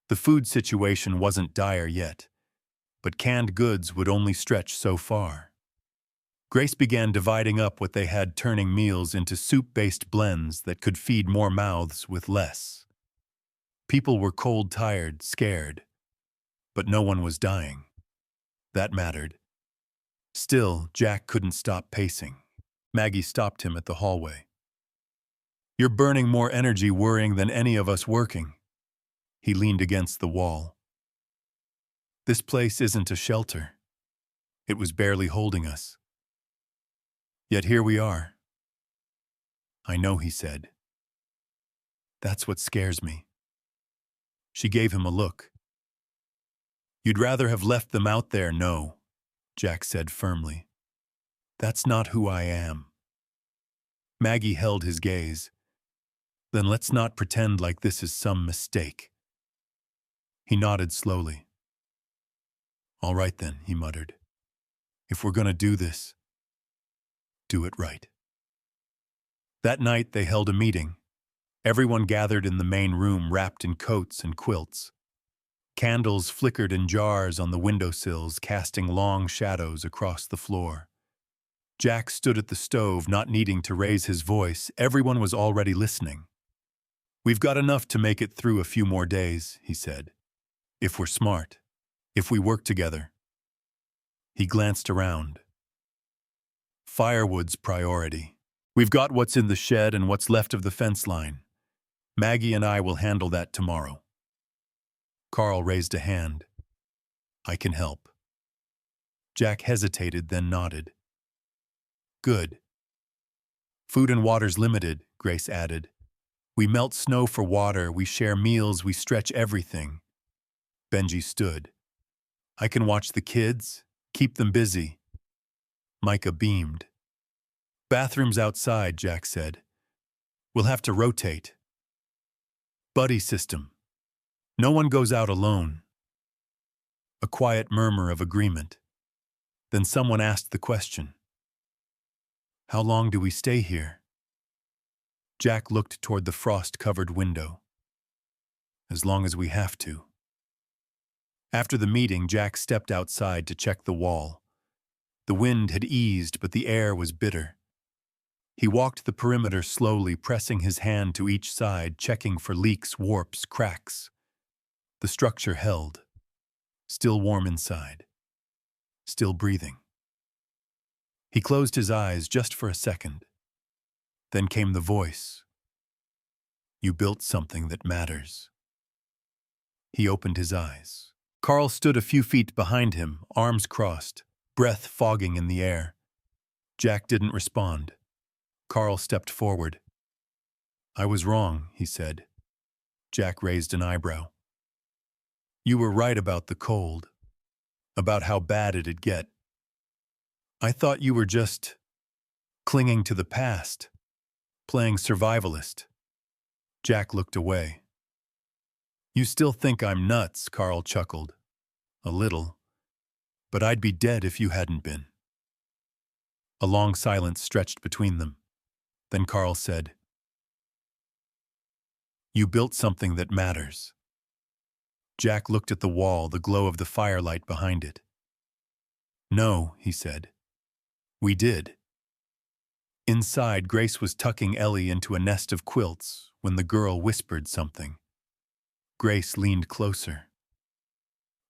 The food situation wasn't dire yet, but canned goods would only stretch so far. Grace began dividing up what they had, turning meals into soup-based blends that could feed more mouths with less. People were cold, tired, scared, but no one was dying. That mattered. Still, Jack couldn't stop pacing. Maggie stopped him at the hallway. You're burning more energy worrying than any of us working. He leaned against the wall. This place isn't a shelter. It was barely holding us. Yet here we are. I know, he said. That's what scares me. She gave him a look. You'd rather have left them out there? No, Jack said firmly. That's not who I am. Maggie held his gaze. Then let's not pretend like this is some mistake. He nodded slowly. All right then, he muttered. If we're gonna do this, do it right. That night they held a meeting. Everyone gathered in the main room, wrapped in coats and quilts. Candles flickered in jars on the windowsills, casting long shadows across the floor. Jack stood at the stove, not needing to raise his voice. Everyone was already listening. We've got enough to make it through a few more days, he said. If we're smart. If we work together. He glanced around. Firewood's priority. We've got what's in the shed and what's left of the fence line. Maggie and I will handle that tomorrow. Carl raised a hand. I can help. Jack hesitated, then nodded. Good. Food and water's limited, Grace added. We melt snow for water, we share meals, we stretch everything. Benji stood. I can watch the kids, keep them busy. Micah beamed. Bathroom's outside, Jack said. We'll have to rotate. Buddy system. No one goes out alone. A quiet murmur of agreement. Then someone asked the question. How long do we stay here? Jack looked toward the frost-covered window. As long as we have to. After the meeting, Jack stepped outside to check the wall. The wind had eased, but the air was bitter. He walked the perimeter slowly, pressing his hand to each side, checking for leaks, warps, cracks. The structure held. Still warm inside. Still breathing. He closed his eyes just for a second. Then came the voice. You built something that matters. He opened his eyes. Carl stood a few feet behind him, arms crossed, breath fogging in the air. Jack didn't respond. Carl stepped forward. I was wrong, he said. Jack raised an eyebrow. You were right about the cold. About how bad it'd get. I thought you were just clinging to the past, playing survivalist. Jack looked away. You still think I'm nuts, Carl chuckled. A little. But I'd be dead if you hadn't been. A long silence stretched between them. Then Carl said, You built something that matters. Jack looked at the wall, the glow of the firelight behind it. No, he said. We did. Inside, Grace was tucking Ellie into a nest of quilts when the girl whispered something. Grace leaned closer.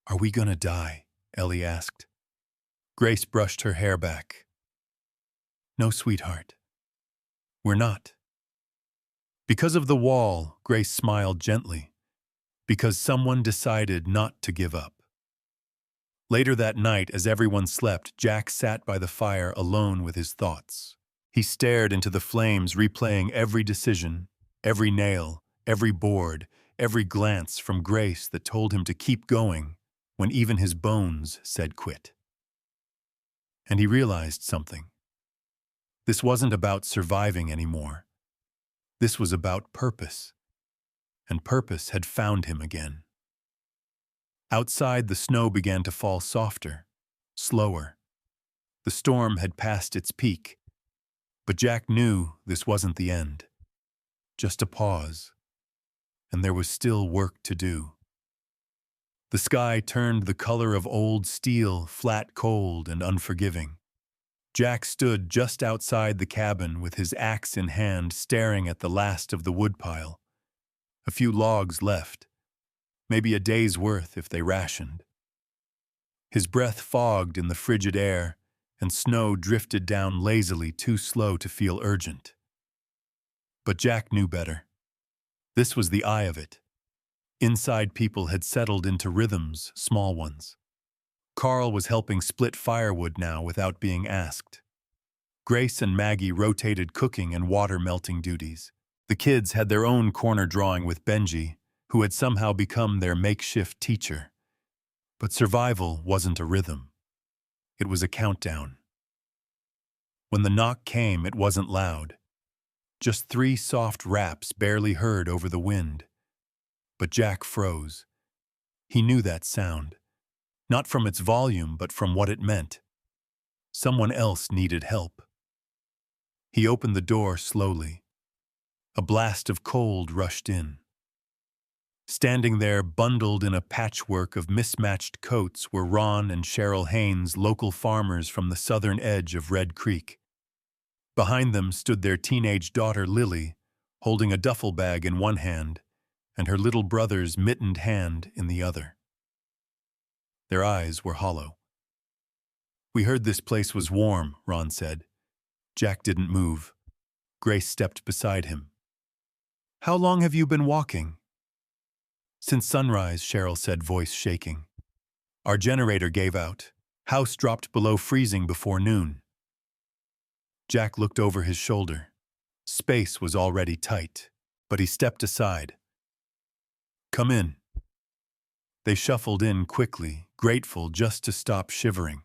Are we gonna die? Ellie asked. Grace brushed her hair back. No, sweetheart. We're not. Because of the wall, Grace smiled gently. Because someone decided not to give up. Later that night, as everyone slept, Jack sat by the fire alone with his thoughts. He stared into the flames, replaying every decision, every nail, every board, every glance from Grace that told him to keep going when even his bones said quit. And he realized something. This wasn't about surviving anymore. This was about purpose. And purpose had found him again. Outside, the snow began to fall softer, slower. The storm had passed its peak. But Jack knew this wasn't the end. Just a pause. And there was still work to do. The sky turned the color of old steel, flat, cold, and unforgiving. Jack stood just outside the cabin with his axe in hand, staring at the last of the woodpile. A few logs left. Maybe a day's worth if they rationed. His breath fogged in the frigid air, and snow drifted down lazily, too slow to feel urgent. But Jack knew better. This was the eye of it. Inside people had settled into rhythms, small ones. Carl was helping split firewood now without being asked. Grace and Maggie rotated cooking and water melting duties. The kids had their own corner drawing with Benji, who had somehow become their makeshift teacher. But survival wasn't a rhythm. It was a countdown. When the knock came, it wasn't loud. Just 3 soft raps barely heard over the wind. But Jack froze. He knew that sound. Not from its volume, but from what it meant. Someone else needed help. He opened the door slowly. A blast of cold rushed in. Standing there, bundled in a patchwork of mismatched coats, were Ron and Cheryl Haynes, local farmers from the southern edge of Red Creek. Behind them stood their teenage daughter, Lily, holding a duffel bag in one hand and her little brother's mittened hand in the other. Their eyes were hollow. We heard this place was warm, Ron said. Jack didn't move. Grace stepped beside him. How long have you been walking? Since sunrise, Cheryl said, voice shaking. Our generator gave out. House dropped below freezing before noon. Jack looked over his shoulder. Space was already tight, but he stepped aside. Come in. They shuffled in quickly, grateful just to stop shivering.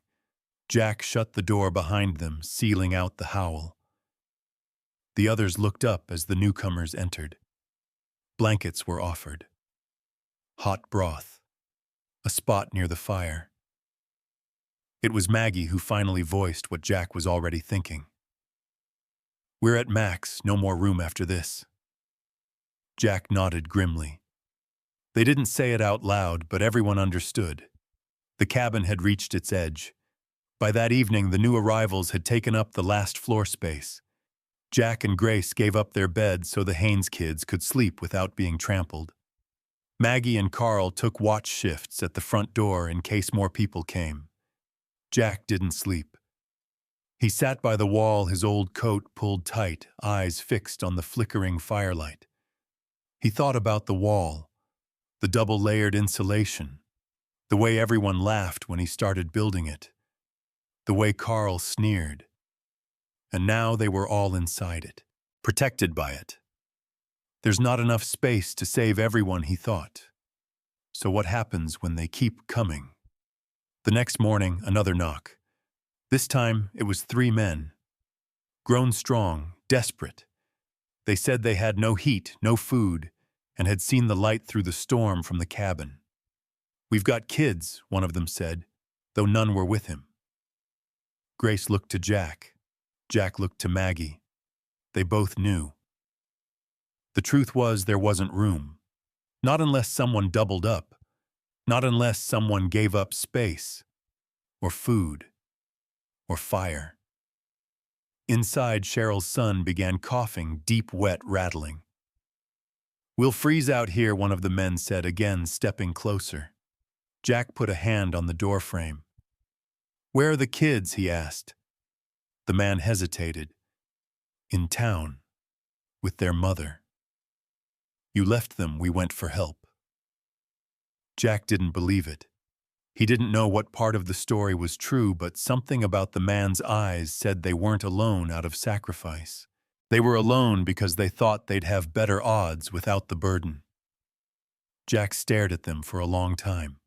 Jack shut the door behind them, sealing out the howl. The others looked up as the newcomers entered. Blankets were offered. Hot broth. A spot near the fire. It was Maggie who finally voiced what Jack was already thinking. We're at max, no more room after this. Jack nodded grimly. They didn't say it out loud, but everyone understood. The cabin had reached its edge. By that evening, the new arrivals had taken up the last floor space. Jack and Grace gave up their beds so the Haynes kids could sleep without being trampled. Maggie and Carl took watch shifts at the front door in case more people came. Jack didn't sleep. He sat by the wall, his old coat pulled tight, eyes fixed on the flickering firelight. He thought about the wall, the double-layered insulation, the way everyone laughed when he started building it, the way Carl sneered. And now they were all inside it, protected by it. There's not enough space to save everyone, he thought. So what happens when they keep coming? The next morning, another knock. This time, it was 3 men. Grown strong, desperate. They said they had no heat, no food, and had seen the light through the storm from the cabin. We've got kids, one of them said, though none were with him. Grace looked to Jack. Jack looked to Maggie. They both knew. The truth was there wasn't room. Not unless someone doubled up. Not unless someone gave up space, or food, or fire. Inside, Cheryl's son began coughing, deep, wet rattling. We'll freeze out here, one of the men said, again stepping closer. Jack put a hand on the doorframe. Where are the kids? He asked. The man hesitated. In town, with their mother. You left them, we went for help. Jack didn't believe it. He didn't know what part of the story was true, but something about the man's eyes said they weren't alone out of sacrifice. They were alone because they thought they'd have better odds without the burden. Jack stared at them for a long time.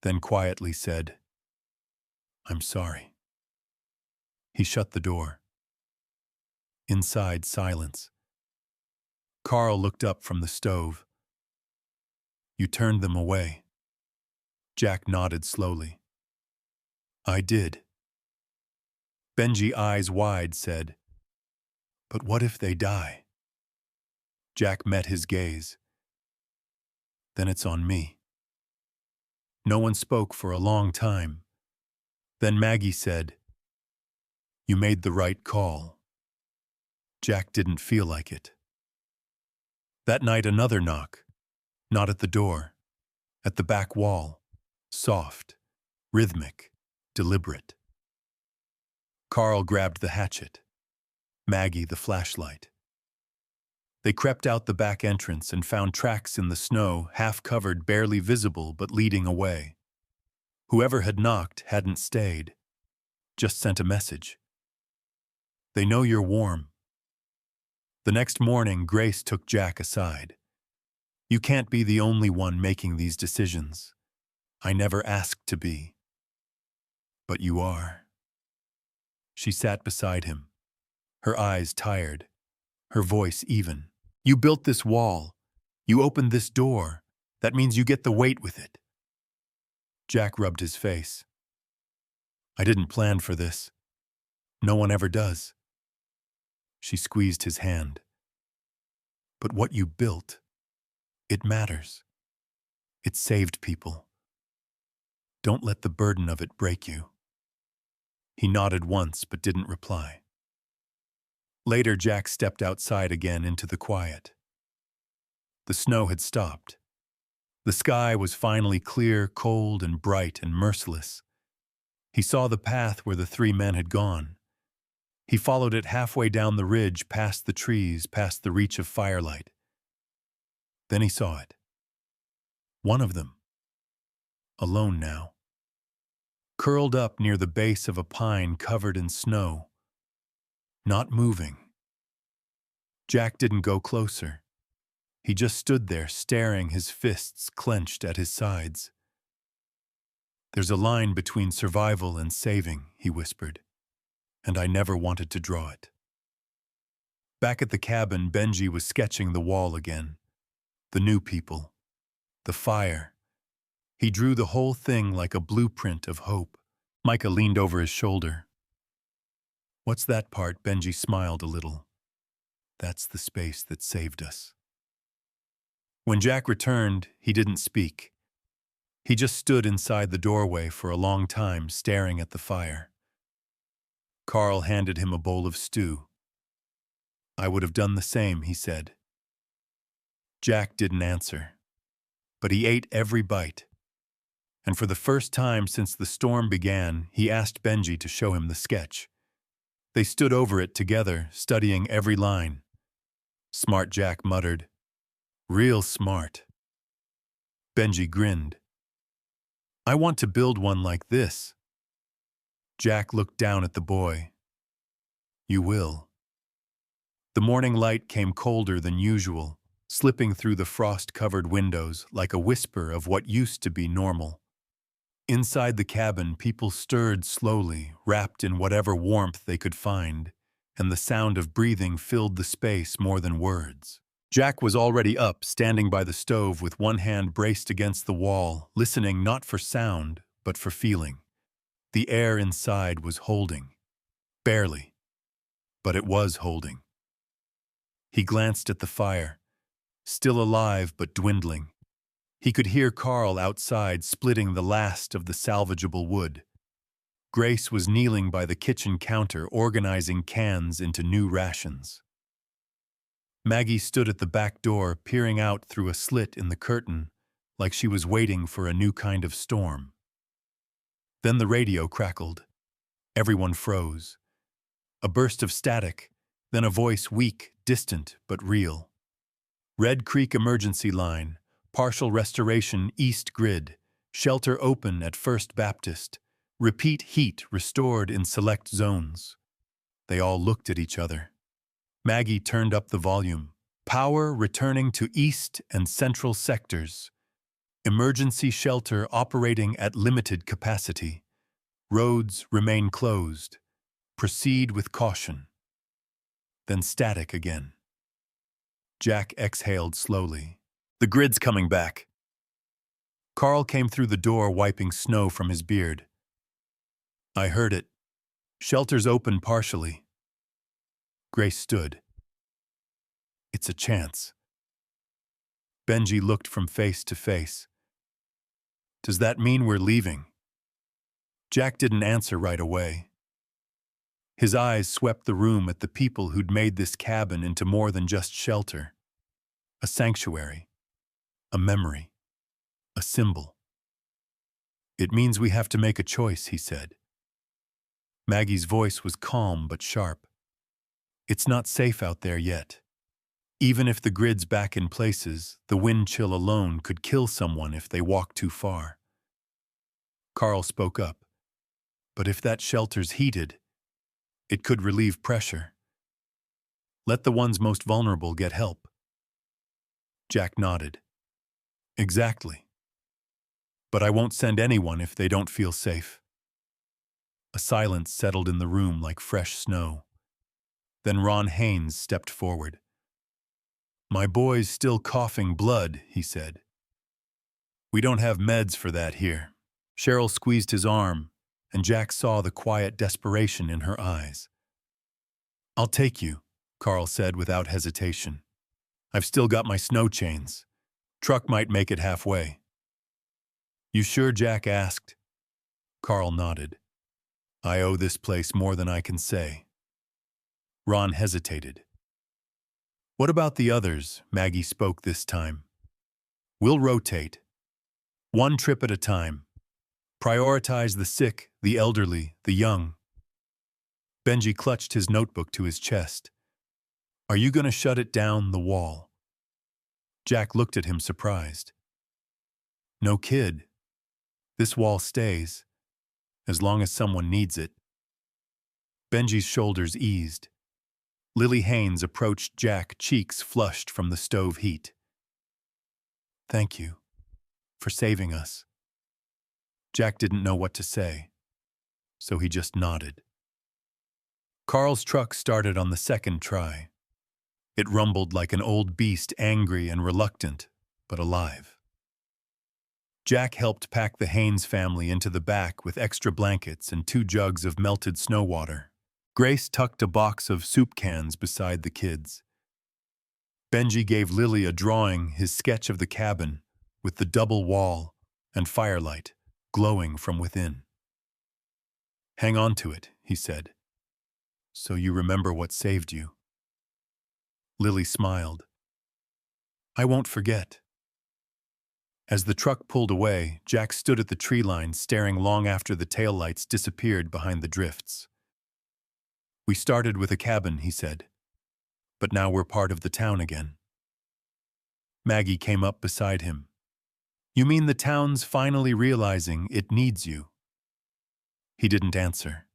Then quietly said, I'm sorry. He shut the door. Inside, silence. Carl looked up from the stove. You turned them away. Jack nodded slowly. I did. Benji, eyes wide, said, But what if they die? Jack met his gaze. Then it's on me. No one spoke for a long time. Then Maggie said, You made the right call. Jack didn't feel like it. That night, another knock. Not at the door. At the back wall. Soft, rhythmic, deliberate. Carl grabbed the hatchet. Maggie the flashlight. They crept out the back entrance and found tracks in the snow, half-covered, barely visible, but leading away. Whoever had knocked hadn't stayed. Just sent a message. They know you're warm. The next morning, Grace took Jack aside. You can't be the only one making these decisions. I never asked to be. But you are. She sat beside him, her eyes tired, her voice even. You built this wall. You opened this door. That means you get the weight with it. Jack rubbed his face. I didn't plan for this. No one ever does. She squeezed his hand. But what you built, it matters. It saved people. Don't let the burden of it break you. He nodded once but didn't reply. Later, Jack stepped outside again into the quiet. The snow had stopped. The sky was finally clear, cold, and bright and merciless. He saw the path where the three men had gone. He followed it halfway down the ridge, past the trees, past the reach of firelight. Then he saw it. One of them. Alone now. Curled up near the base of a pine covered in snow. Not moving. Jack didn't go closer. He just stood there, staring, his fists clenched at his sides. "There's a line between survival and saving," he whispered, "and I never wanted to draw it." Back at the cabin, Benji was sketching the wall again. The new people. The fire. He drew the whole thing like a blueprint of hope. Micah leaned over his shoulder. "What's that part?" Benji smiled a little. "That's the space that saved us." When Jack returned, he didn't speak. He just stood inside the doorway for a long time, staring at the fire. Carl handed him a bowl of stew. "I would have done the same," he said. Jack didn't answer, but he ate every bite. And for the first time since the storm began, he asked Benji to show him the sketch. They stood over it together, studying every line. Smart Jack muttered, "Real smart." Benji grinned. "I want to build one like this." Jack looked down at the boy. "You will." The morning light came colder than usual, slipping through the frost-covered windows like a whisper of what used to be normal. Inside the cabin, people stirred slowly, wrapped in whatever warmth they could find, and the sound of breathing filled the space more than words. Jack was already up, standing by the stove with one hand braced against the wall, listening not for sound, but for feeling. The air inside was holding. Barely. But it was holding. He glanced at the fire, still alive but dwindling. He could hear Carl outside splitting the last of the salvageable wood. Grace was kneeling by the kitchen counter, organizing cans into new rations. Maggie stood at the back door, peering out through a slit in the curtain, like she was waiting for a new kind of storm. Then the radio crackled. Everyone froze. A burst of static, then a voice weak, distant, but real. "Red Creek Emergency Line. Partial restoration East Grid. Shelter open at First Baptist. Repeat heat restored in select zones." They all looked at each other. Maggie turned up the volume. "Power returning to East and Central sectors. Emergency shelter operating at limited capacity. Roads remain closed. Proceed with caution." Then static again. Jack exhaled slowly. "The grid's coming back." Carl came through the door, wiping snow from his beard. "I heard it. Shelter's open partially." Grace stood. "It's a chance." Benji looked from face to face. "Does that mean we're leaving?" Jack didn't answer right away. His eyes swept the room at the people who'd made this cabin into more than just shelter. A sanctuary. A memory. A symbol. "It means we have to make a choice," he said. Maggie's voice was calm but sharp. "It's not safe out there yet. Even if the grid's back in places, the wind chill alone could kill someone if they walk too far." Carl spoke up. "But if that shelter's heated, it could relieve pressure. Let the ones most vulnerable get help." Jack nodded. "Exactly. But I won't send anyone if they don't feel safe." A silence settled in the room like fresh snow. Then Ron Haynes stepped forward. "My boy's still coughing blood," he said. "We don't have meds for that here." Cheryl squeezed his arm, and Jack saw the quiet desperation in her eyes. "I'll take you," Carl said without hesitation. "I've still got my snow chains. Truck might make it halfway." "You sure?" Jack asked. Carl nodded. "I owe this place more than I can say." Ron hesitated. "What about the others?" Maggie spoke this time. "We'll rotate. One trip at a time. Prioritize the sick, the elderly, the young. Benji clutched his notebook to his chest. Are you going to shut it down, the wall? Jack looked at him surprised. No kid. This wall stays, as long as someone needs it. Benji's shoulders eased. Lily Haynes approached Jack, cheeks flushed from the stove heat. Thank you for saving us. Jack didn't know what to say, so he just nodded. Carl's truck started on the second try. It rumbled like an old beast, angry and reluctant, but alive. Jack helped pack the Haynes family into the back with extra blankets and 2 jugs of melted snow water. Grace tucked a box of soup cans beside the kids. Benji gave Lily a drawing, his sketch of the cabin, with the double wall and firelight glowing from within. Hang on to it, he said, so you remember what saved you. Lily smiled. I won't forget. As the truck pulled away, Jack stood at the tree line staring long after the taillights disappeared behind the drifts. We started with a cabin, he said, but now we're part of the town again. Maggie came up beside him. You mean the town's finally realizing it needs you? He didn't answer,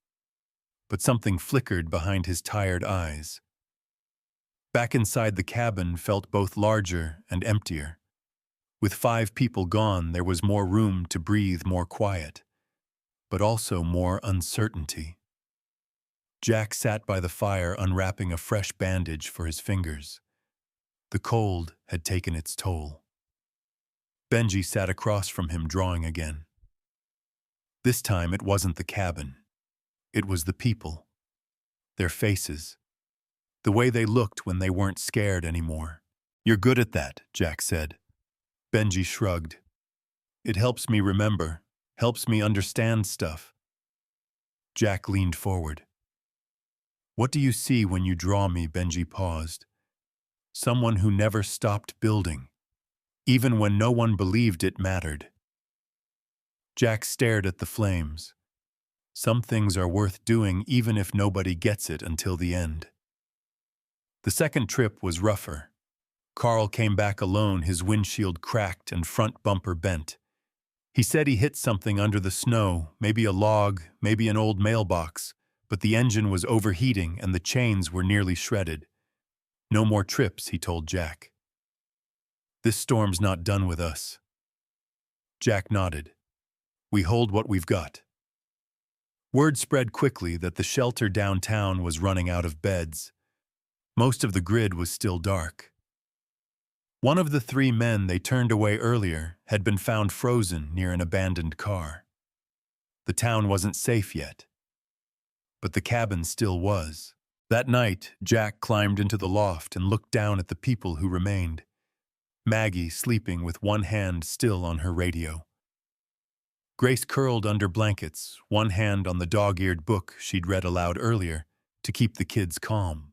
but something flickered behind his tired eyes. Back inside the cabin felt both larger and emptier. With 5 people gone, there was more room to breathe, more quiet, but also more uncertainty. Jack sat by the fire unwrapping a fresh bandage for his fingers. The cold had taken its toll. Benji sat across from him, drawing again. This time it wasn't the cabin. It was the people. Their faces. The way they looked when they weren't scared anymore. You're good at that, Jack said. Benji shrugged. It helps me remember, helps me understand stuff. Jack leaned forward. What do you see when you draw me? Benji paused. Someone who never stopped building, even when no one believed it mattered. Jack stared at the flames. Some things are worth doing even if nobody gets it until the end. The second trip was rougher. Carl came back alone, his windshield cracked and front bumper bent. He said he hit something under the snow, maybe a log, maybe an old mailbox, but the engine was overheating and the chains were nearly shredded. No more trips, he told Jack. This storm's not done with us. Jack nodded. We hold what we've got. Word spread quickly that the shelter downtown was running out of beds. Most of the grid was still dark. One of the 3 men they turned away earlier had been found frozen near an abandoned car. The town wasn't safe yet, but the cabin still was. That night, Jack climbed into the loft and looked down at the people who remained. Maggie sleeping with one hand still on her radio. Grace curled under blankets, one hand on the dog-eared book she'd read aloud earlier to keep the kids calm.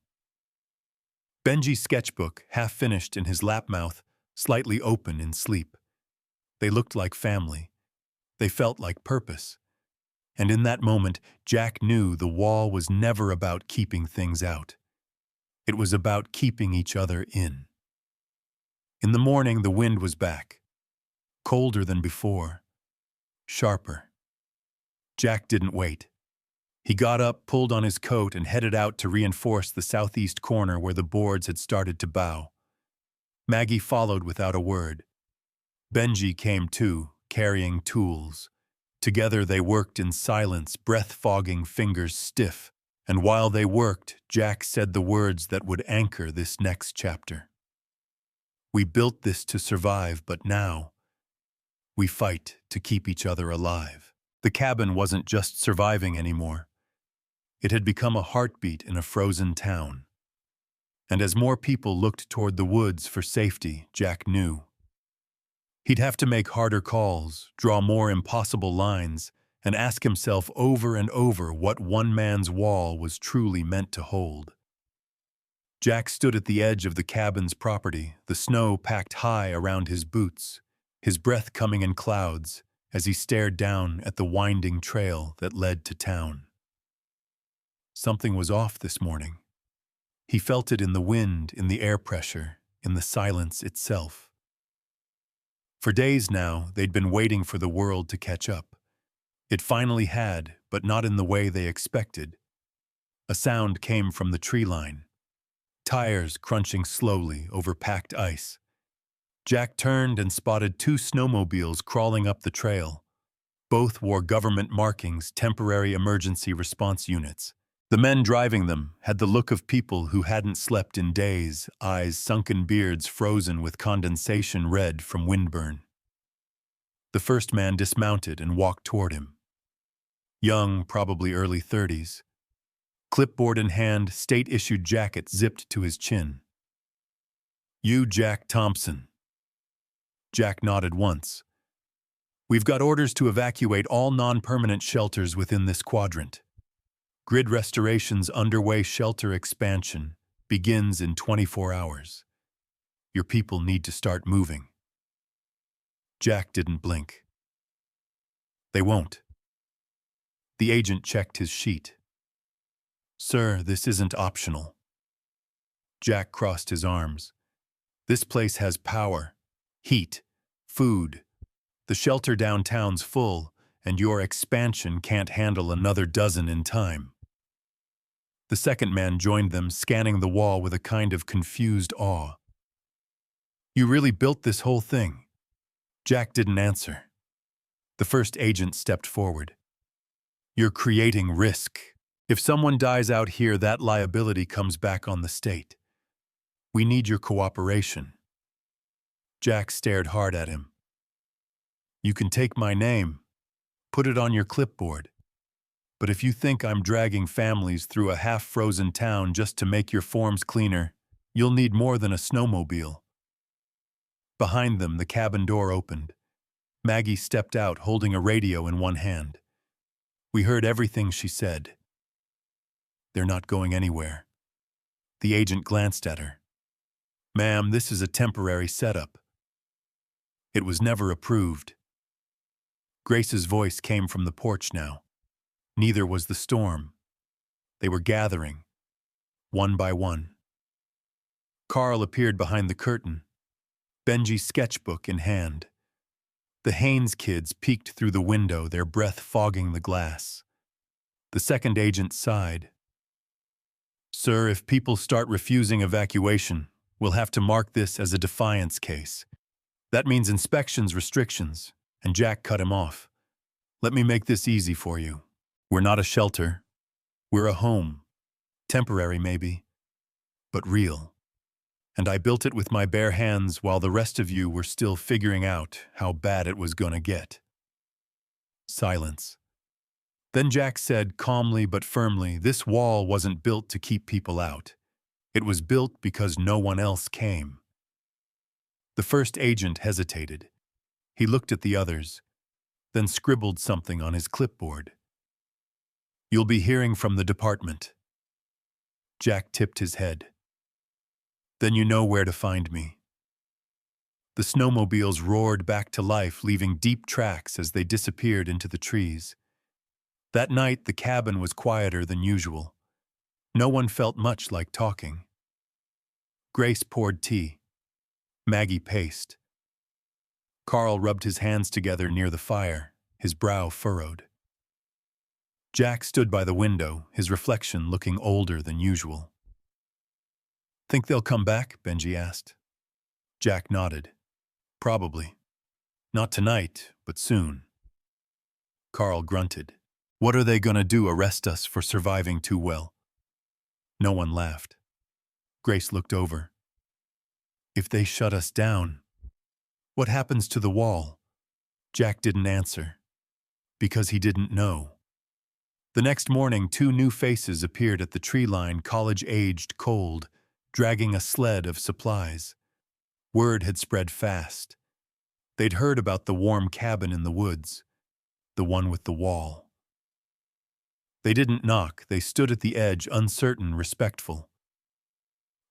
Benji's sketchbook, half finished in his lap mouth, slightly open in sleep. They looked like family. They felt like purpose. And in that moment, Jack knew the wall was never about keeping things out. It was about keeping each other in. In the morning, the wind was back. Colder than before. Sharper. Jack didn't wait. He got up, pulled on his coat, and headed out to reinforce the southeast corner where the boards had started to bow. Maggie followed without a word. Benji came too, carrying tools. Together they worked in silence, breath-fogging fingers stiff, and while they worked, Jack said the words that would anchor this next chapter. We built this to survive, but now we fight to keep each other alive. The cabin wasn't just surviving anymore. It had become a heartbeat in a frozen town. And as more people looked toward the woods for safety, Jack knew he'd have to make harder calls, draw more impossible lines, and ask himself over and over what one man's wall was truly meant to hold. Jack stood at the edge of the cabin's property, the snow packed high around his boots, his breath coming in clouds, as he stared down at the winding trail that led to town. Something was off this morning. He felt it in the wind, in the air pressure, in the silence itself. For days now, they'd been waiting for the world to catch up. It finally had, but not in the way they expected. A sound came from the tree line. Tires crunching slowly over packed ice. Jack turned and spotted two snowmobiles crawling up the trail. Both wore government markings, temporary emergency response units. The men driving them had the look of people who hadn't slept in days, eyes sunken, beards frozen with condensation red from windburn. The first man dismounted and walked toward him. Young, probably early 30s. Clipboard in hand, state-issued jacket zipped to his chin. "You, Jack Thompson." Jack nodded once. "We've got orders to evacuate all non-permanent shelters within this quadrant. Grid restoration's underway. Shelter expansion begins in 24 hours. Your people need to start moving." Jack didn't blink. "They won't." The agent checked his sheet. "Sir, this isn't optional." Jack crossed his arms. "This place has power, heat, food. The shelter downtown's full, and your expansion can't handle another dozen in time." The second man joined them, scanning the wall with a kind of confused awe. "You really built this whole thing?" Jack didn't answer. The first agent stepped forward. "You're creating risk. If someone dies out here, that liability comes back on the state. We need your cooperation." Jack stared hard at him. "You can take my name, put it on your clipboard. But if you think I'm dragging families through a half-frozen town just to make your forms cleaner, you'll need more than a snowmobile." Behind them, the cabin door opened. Maggie stepped out, holding a radio in one hand. "We heard everything she said. They're not going anywhere." The agent glanced at her. "Ma'am, this is a temporary setup. It was never approved." Grace's voice came from the porch now. Neither was the storm. They were gathering, one by one. Carl appeared behind the curtain, Benji's sketchbook in hand. The Haynes kids peeked through the window, their breath fogging the glass. The second agent sighed. "Sir, if people start refusing evacuation, we'll have to mark this as a defiance case. That means inspections, restrictions," and Jack cut him off. "Let me make this easy for you. We're not a shelter. We're a home. Temporary, maybe, but real. And I built it with my bare hands while the rest of you were still figuring out how bad it was gonna get." Silence. Then Jack said calmly but firmly, "This wall wasn't built to keep people out. It was built because no one else came." The first agent hesitated. He looked at the others, then scribbled something on his clipboard. "You'll be hearing from the department." Jack tipped his head. "Then you know where to find me." The snowmobiles roared back to life, leaving deep tracks as they disappeared into the trees. That night, the cabin was quieter than usual. No one felt much like talking. Grace poured tea. Maggie paced. Carl rubbed his hands together near the fire, his brow furrowed. Jack stood by the window, his reflection looking older than usual. "Think they'll come back?" Benji asked. Jack nodded. "Probably. Not tonight, but soon." Carl grunted. "What are they gonna do, arrest us for surviving too well?" No one laughed. Grace looked over. "If they shut us down, what happens to the wall?" Jack didn't answer, because he didn't know. The next morning, two new faces appeared at the tree line, college-aged, cold, dragging a sled of supplies. Word had spread fast. They'd heard about the warm cabin in the woods, the one with the wall. They didn't knock, they stood at the edge, uncertain, respectful.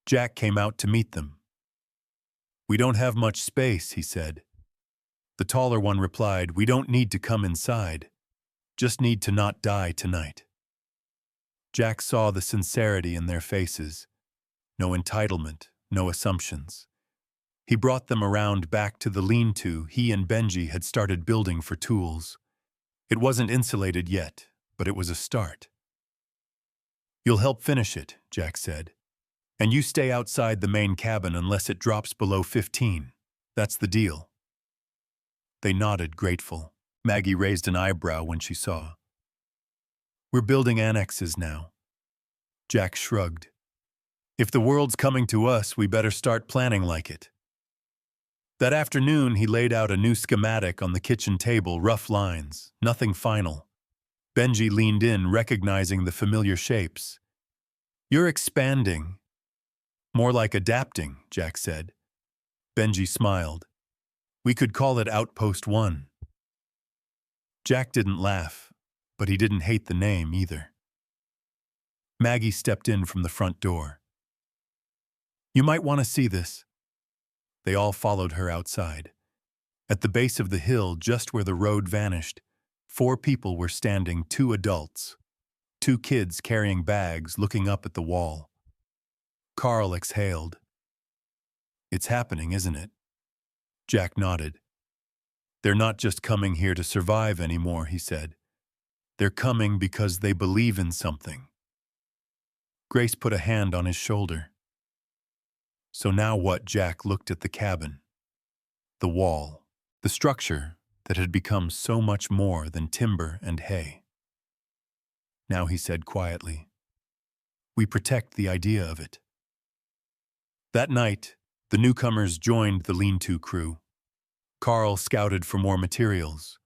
Jack came out to meet them. "We don't have much space," he said. The taller one replied, "We don't need to come inside. Just need to not die tonight." Jack saw the sincerity in their faces. No entitlement, no assumptions. He brought them around back to the lean-to he and Benji had started building for tools. It wasn't insulated yet, but it was a start. "You'll help finish it," Jack said. "And you stay outside the main cabin unless it drops below 15. That's the deal." They nodded, grateful. Maggie raised an eyebrow when she saw. "We're building annexes now." Jack shrugged. "If the world's coming to us, we better start planning like it." That afternoon, he laid out a new schematic on the kitchen table, rough lines, nothing final. Benji leaned in, recognizing the familiar shapes. "You're expanding." "More like adapting," Jack said. Benji smiled. "We could call it Outpost 1. Jack didn't laugh, but he didn't hate the name either. Maggie stepped in from the front door. "You might want to see this." They all followed her outside. At the base of the hill, just where the road vanished, 4 people were standing, 2 adults. 2 kids carrying bags, looking up at the wall. Carl exhaled. "It's happening, isn't it?" Jack nodded. "They're not just coming here to survive anymore," he said. "They're coming because they believe in something." Grace put a hand on his shoulder. "So now what?" Jack looked at the cabin. The wall. The structure that had become so much more than timber and hay. Now he said quietly, "We protect the idea of it." That night, the newcomers joined the lean-to crew. Carl scouted for more materials.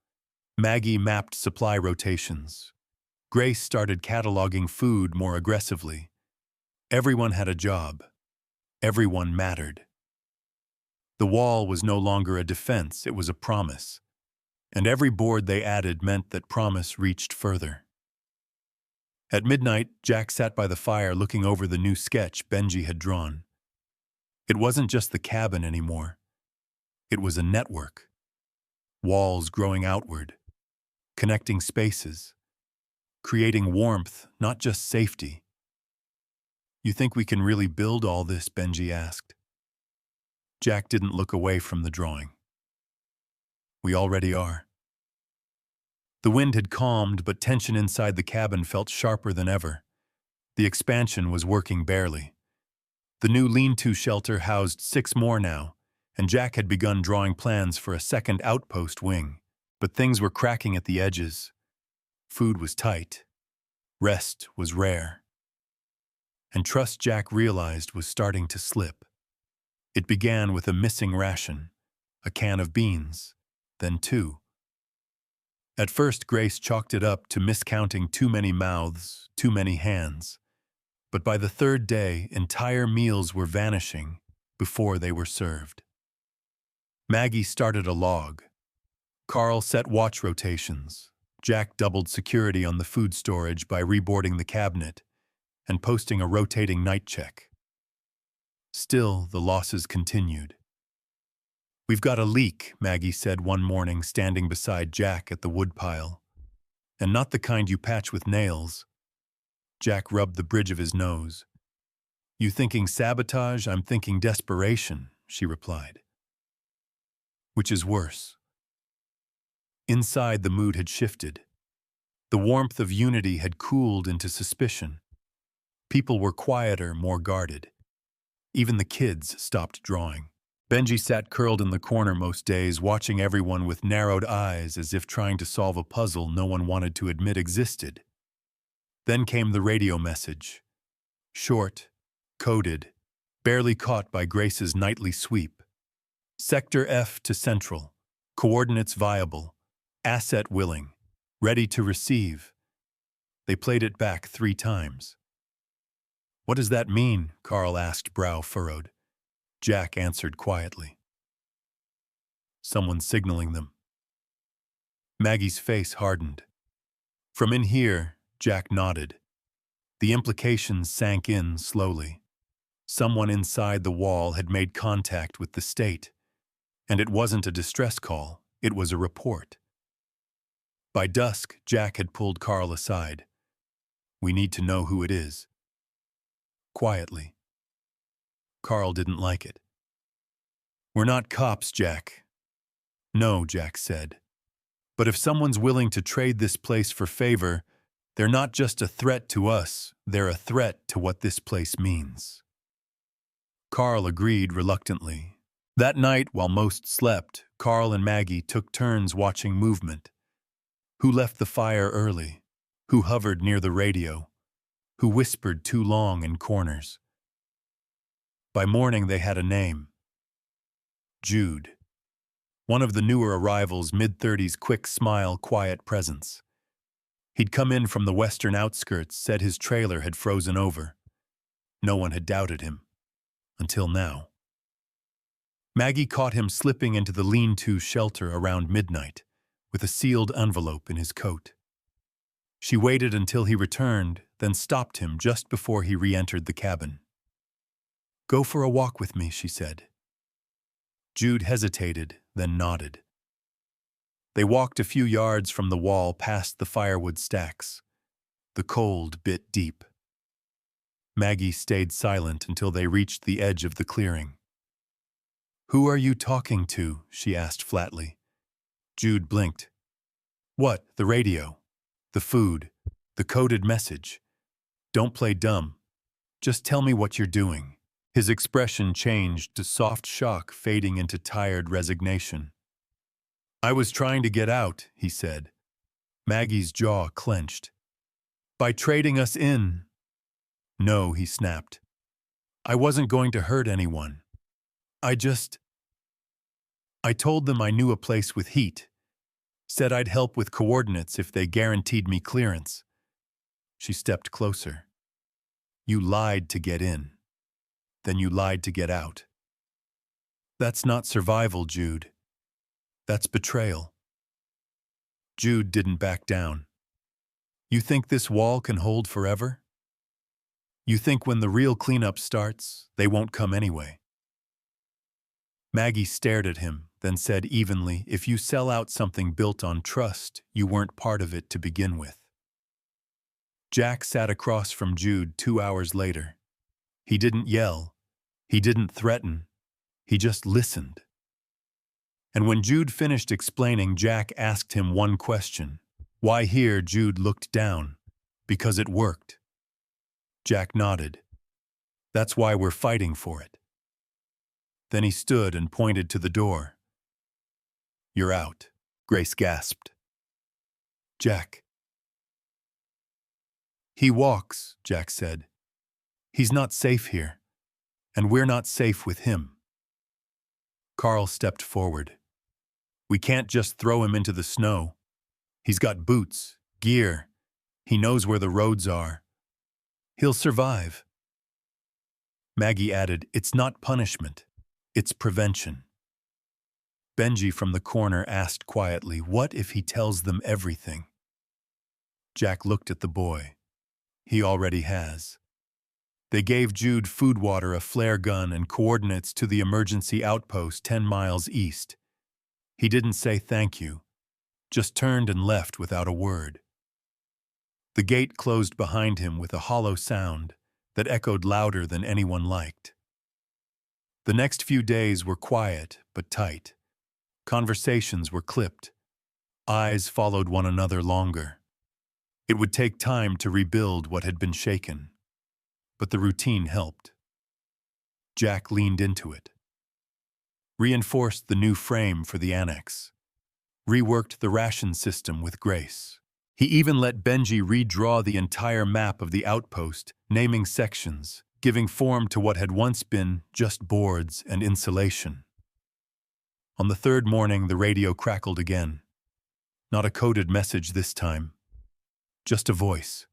Maggie mapped supply rotations. Grace started cataloging food more aggressively. Everyone had a job. Everyone mattered. The wall was no longer a defense, it was a promise. And every board they added meant that promise reached further. At midnight, Jack sat by the fire looking over the new sketch Benji had drawn. It wasn't just the cabin anymore. It was a network. Walls growing outward, connecting spaces, creating warmth, not just safety. "You think we can really build all this?" Benji asked. Jack didn't look away from the drawing. "We already are." The wind had calmed, but tension inside the cabin felt sharper than ever. The expansion was working barely. The new lean-to shelter housed 6 more now, and Jack had begun drawing plans for a second outpost wing. But things were cracking at the edges. Food was tight. Rest was rare. And trust, Jack realized, was starting to slip. It began with a missing ration, a can of beans, then 2. At first, Grace chalked it up to miscounting too many mouths, too many hands. But by the 3rd day, entire meals were vanishing before they were served. Maggie started a log. Carl set watch rotations. Jack doubled security on the food storage by reboarding the cabinet and posting a rotating night check. Still, the losses continued. "We've got a leak," Maggie said one morning, standing beside Jack at the woodpile. "And not the kind you patch with nails." Jack rubbed the bridge of his nose. "You thinking sabotage? I'm thinking desperation," she replied. Which is worse? Inside, the mood had shifted. The warmth of unity had cooled into suspicion. People were quieter, more guarded. Even the kids stopped drawing. Benji sat curled in the corner most days, watching everyone with narrowed eyes as if trying to solve a puzzle no one wanted to admit existed. Then came the radio message. Short, coded, barely caught by Grace's nightly sweep. "Sector F to Central. Coordinates viable. Asset willing. Ready to receive." They played it back 3 times. "What does that mean?" Carl asked, brow furrowed. Jack answered quietly. "Someone signaling them." Maggie's face hardened. From in here, Jack nodded. The implications sank in slowly. Someone inside the wall had made contact with the state. And it wasn't a distress call, It was a report. By dusk, Jack had pulled Carl aside. "We need to know who it is." Quietly. Carl didn't like it. "We're not cops, Jack." "No," Jack said. "But if someone's willing to trade this place for favor, they're not just a threat to us, they're a threat to what this place means." Carl agreed reluctantly. That night, while most slept, Carl and Maggie took turns watching movement. Who left the fire early? Who hovered near the radio? Who whispered too long in corners? By morning, they had a name. Jude. One of the newer arrivals, mid-30s, quick smile, quiet presence. He'd come in from the western outskirts, said his trailer had frozen over. No one had doubted him. Until now. Maggie caught him slipping into the lean-to shelter around midnight, with a sealed envelope in his coat. She waited until he returned, then stopped him just before he re-entered the cabin. "Go for a walk with me," she said. Jude hesitated, then nodded. They walked a few yards from the wall past the firewood stacks. The cold bit deep. Maggie stayed silent until they reached the edge of the clearing. "Who are you talking to?" she asked flatly. Jude blinked. "What? The radio? The food? The coded message? Don't play dumb. Just tell me what you're doing." His expression changed to soft shock, fading into tired resignation. "I was trying to get out," he said. Maggie's jaw clenched. "By trading us in." "No," he snapped. "I wasn't going to hurt anyone. I told them I knew a place with heat. Said I'd help with coordinates if they guaranteed me clearance." She stepped closer. "You lied to get in. Then you lied to get out. That's not survival, Jude. That's betrayal." Jude didn't back down. "You think this wall can hold forever? You think when the real cleanup starts, they won't come anyway?" Maggie stared at him, then said evenly, "If you sell out something built on trust, you weren't part of it to begin with." Jack sat across from Jude 2 hours later. He didn't yell. He didn't threaten. He just listened. And when Jude finished explaining, Jack asked him one question. "Why here?" Jude looked down. "Because it worked." Jack nodded. "That's why we're fighting for it." Then he stood and pointed to the door. "You're out," Grace gasped. "Jack." "He walks," Jack said. "He's not safe here, and we're not safe with him." Carl stepped forward. "We can't just throw him into the snow. He's got boots, gear. He knows where the roads are. He'll survive." Maggie added, "It's not punishment. It's prevention." Benji from the corner asked quietly, "What if he tells them everything?" Jack looked at the boy. "He already has." They gave Jude food, water, a flare gun, and coordinates to the emergency outpost 10 miles east. He didn't say thank you, just turned and left without a word. The gate closed behind him with a hollow sound that echoed louder than anyone liked. The next few days were quiet but tight. Conversations were clipped. Eyes followed one another longer. It would take time to rebuild what had been shaken, but the routine helped. Jack leaned into it. Reinforced the new frame for the annex. Reworked the ration system with Grace. He even let Benji redraw the entire map of the outpost, naming sections, giving form to what had once been just boards and insulation. On the third morning, the radio crackled again. Not a coded message this time. Just a voice.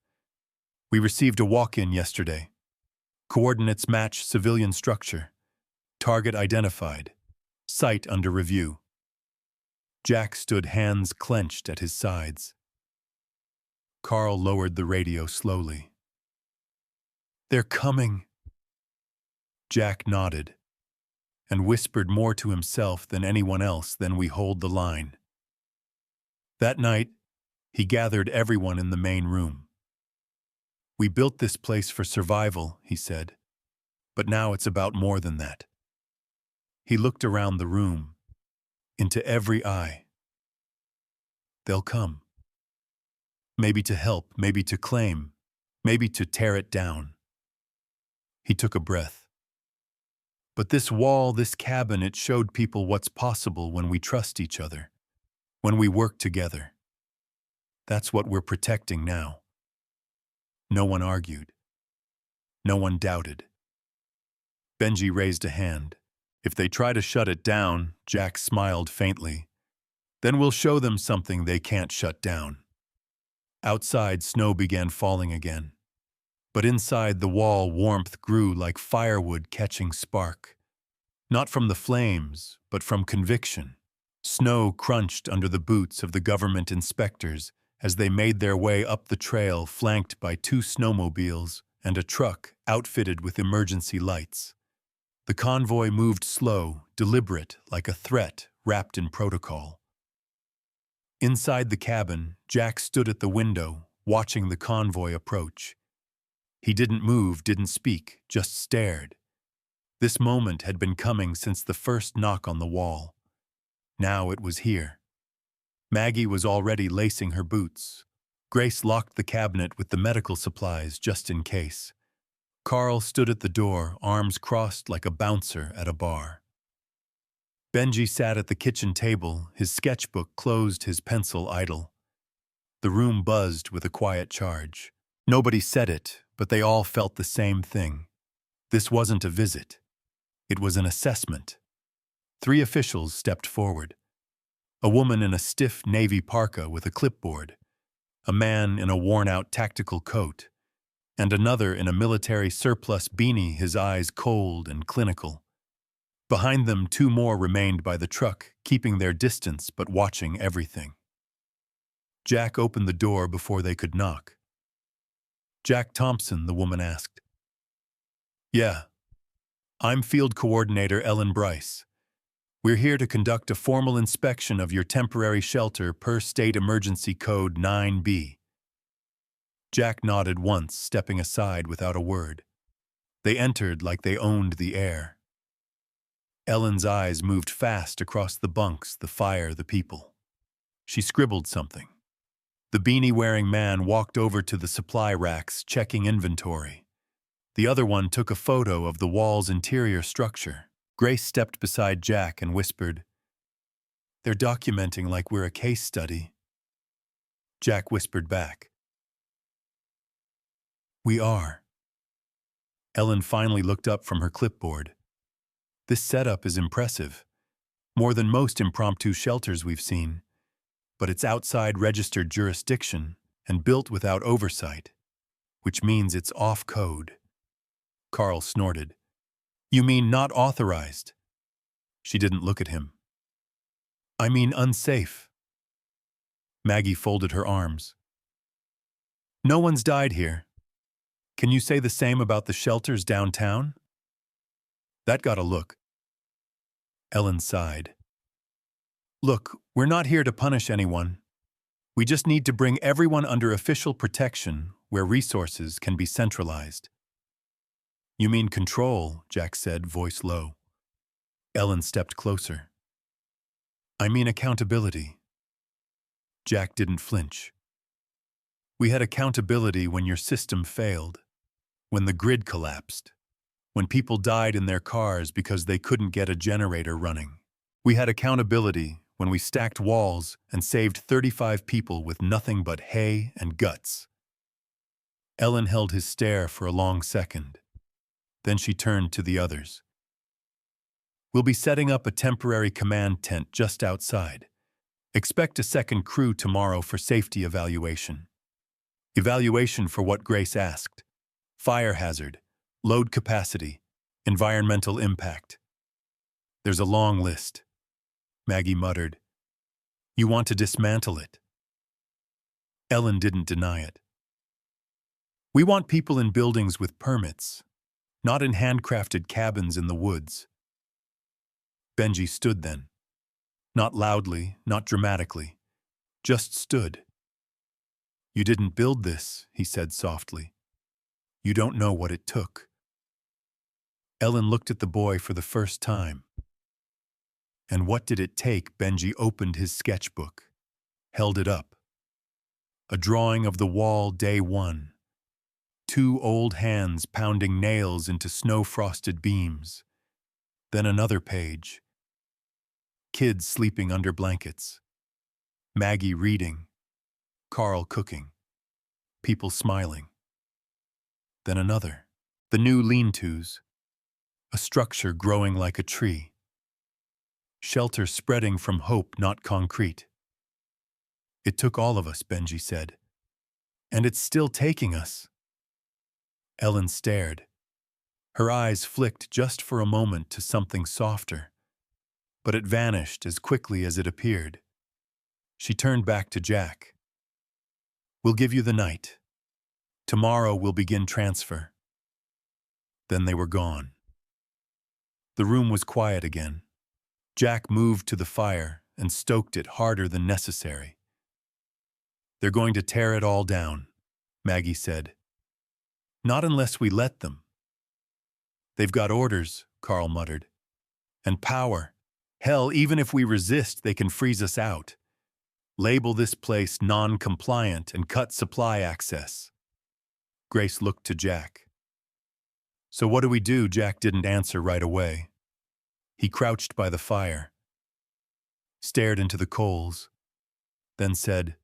"We received a walk-in yesterday. Coordinates match civilian structure. Target identified. Site under review." Jack stood, hands clenched at his sides. Carl lowered the radio slowly. "They're coming." Jack nodded. and whispered more to himself than anyone else, "Then we hold the line." That night, he gathered everyone in the main room. "We built this place for survival," he said, "but now it's about more than that." He looked around the room, into every eye. "They'll come. Maybe to help, maybe to claim, maybe to tear it down." He took a breath. "But this wall, this cabin, it showed people what's possible when we trust each other, when we work together. That's what we're protecting now." No one argued. No one doubted. Benji raised a hand. "If they try to shut it down," Jack smiled faintly, "then we'll show them something they can't shut down." Outside, snow began falling again. But inside the wall, warmth grew like firewood catching spark. Not from the flames, but from conviction. Snow crunched under the boots of the government inspectors as they made their way up the trail, flanked by 2 snowmobiles and a truck outfitted with emergency lights. The convoy moved slow, deliberate, like a threat wrapped in protocol. Inside the cabin, Jack stood at the window, watching the convoy approach. He didn't move, didn't speak, just stared. This moment had been coming since the first knock on the wall. Now it was here. Maggie was already lacing her boots. Grace locked the cabinet with the medical supplies just in case. Carl stood at the door, arms crossed like a bouncer at a bar. Benji sat at the kitchen table, his sketchbook closed, his pencil idle. The room buzzed with a quiet charge. Nobody said it, but they all felt the same thing. This wasn't a visit. It was an assessment. 3 officials stepped forward. A woman in a stiff navy parka with a clipboard, a man in a worn-out tactical coat, and another in a military surplus beanie, his eyes cold and clinical. Behind them, 2 more remained by the truck, keeping their distance but watching everything. Jack opened the door before they could knock. "Jack Thompson," the woman asked. "Yeah. I'm Field Coordinator Ellen Bryce. We're here to conduct a formal inspection of your temporary shelter per State Emergency Code 9B. Jack nodded once, stepping aside without a word. They entered like they owned the air. Ellen's eyes moved fast across the bunks, the fire, the people. She scribbled something. The beanie-wearing man walked over to the supply racks, checking inventory. The other one took a photo of the wall's interior structure. Grace stepped beside Jack and whispered, "They're documenting like we're a case study." Jack whispered back, "We are." Ellen finally looked up from her clipboard. "This setup is impressive. More than most impromptu shelters we've seen. But it's outside registered jurisdiction and built without oversight, which means it's off-code." Carl snorted. "You mean not authorized?" She didn't look at him. "I mean unsafe." Maggie folded her arms. "No one's died here. Can you say the same about the shelters downtown?" That got a look. Ellen sighed. "Look, we're not here to punish anyone. We just need to bring everyone under official protection where resources can be centralized." "You mean control," Jack said, voice low. Ellen stepped closer. "I mean accountability." Jack didn't flinch. "We had accountability when your system failed, when the grid collapsed, when people died in their cars because they couldn't get a generator running. We had accountability when we stacked walls and saved 35 people with nothing but hay and guts." Ellen held his stare for a long second. Then she turned to the others. "We'll be setting up a temporary command tent just outside. Expect a second crew tomorrow for safety evaluation. Evaluation for what Grace asked. Fire hazard, load capacity, environmental impact. There's a long list." Maggie muttered, "You want to dismantle it?" Ellen didn't deny it. "We want people in buildings with permits, not in handcrafted cabins in the woods." Benji stood then. Not loudly, not dramatically. Just stood. "You didn't build this," he said softly. "You don't know what it took." Ellen looked at the boy for the first time. "And what did it take?" Benji opened his sketchbook, held it up. A drawing of the wall, day one. 2 old hands pounding nails into snow-frosted beams. Then another page. Kids sleeping under blankets. Maggie reading. Carl cooking. People smiling. Then another. The new lean-tos. A structure growing like a tree. Shelter spreading from hope, not concrete. "It took all of us," Benji said. "And it's still taking us." Ellen stared. Her eyes flicked just for a moment to something softer, but it vanished as quickly as it appeared. She turned back to Jack. "We'll give you the night. Tomorrow we'll begin transfer." Then they were gone. The room was quiet again. Jack moved to the fire and stoked it harder than necessary. "They're going to tear it all down," Maggie said. "Not unless we let them." "They've got orders," Carl muttered. "And power. Hell, even if we resist, they can freeze us out. Label this place non-compliant and cut supply access." Grace looked to Jack. "So what do we do?" Jack didn't answer right away. He crouched by the fire, stared into the coals, then said,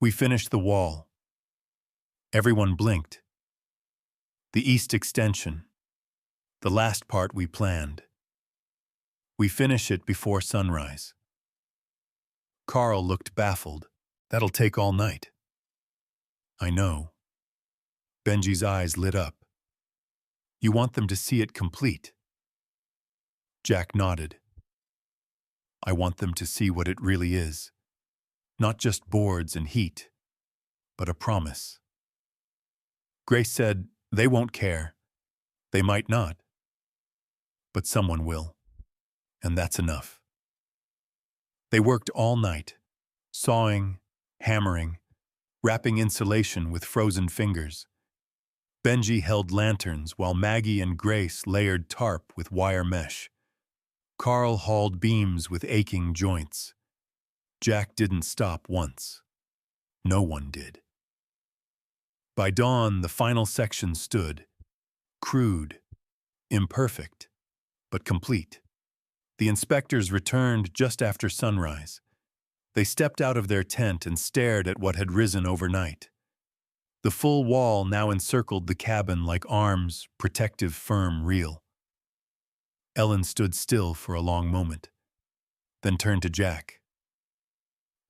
"We finished the wall." Everyone blinked. "The east extension. The last part we planned. We finish it before sunrise." Carl looked baffled. "That'll take all night." "I know." Benji's eyes lit up. "You want them to see it complete?" Jack nodded. "I want them to see what it really is. Not just boards and heat, but a promise." Grace said, "They won't care. They might not. But someone will. And that's enough." They worked all night, sawing, hammering, wrapping insulation with frozen fingers. Benji held lanterns while Maggie and Grace layered tarp with wire mesh. Carl hauled beams with aching joints. Jack didn't stop once. No one did. By dawn, the final section stood, crude, imperfect, but complete. The inspectors returned just after sunrise. They stepped out of their tent and stared at what had risen overnight. The full wall now encircled the cabin like arms, protective, firm, real. Ellen stood still for a long moment, then turned to Jack.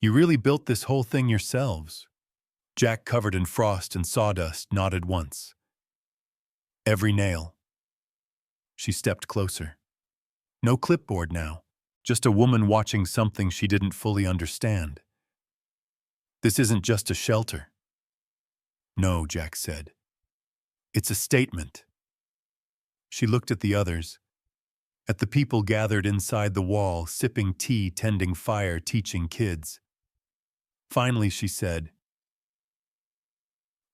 "You really built this whole thing yourselves?" Jack, covered in frost and sawdust, nodded once. "Every nail." She stepped closer. No clipboard now, just a woman watching something she didn't fully understand. "This isn't just a shelter." "No," Jack said. "It's a statement." She looked at the others, at the people gathered inside the wall, sipping tea, tending fire, teaching kids. Finally, she said,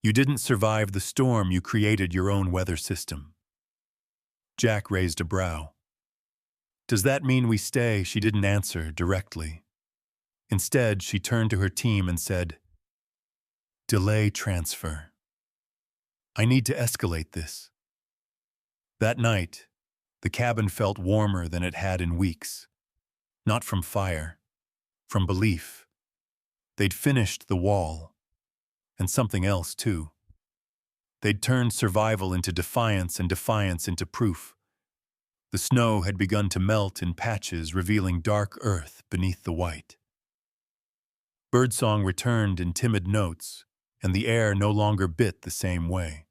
"You didn't survive the storm, you created your own weather system." Jack raised a brow. "Does that mean we stay?" She didn't answer directly. Instead, she turned to her team and said, "Delay transfer. I need to escalate this." That night, the cabin felt warmer than it had in weeks. Not from fire, from belief. They'd finished the wall. And something else, too. They'd turned survival into defiance and defiance into proof. The snow had begun to melt in patches, revealing dark earth beneath the white. Birdsong returned in timid notes, and the air no longer bit the same way.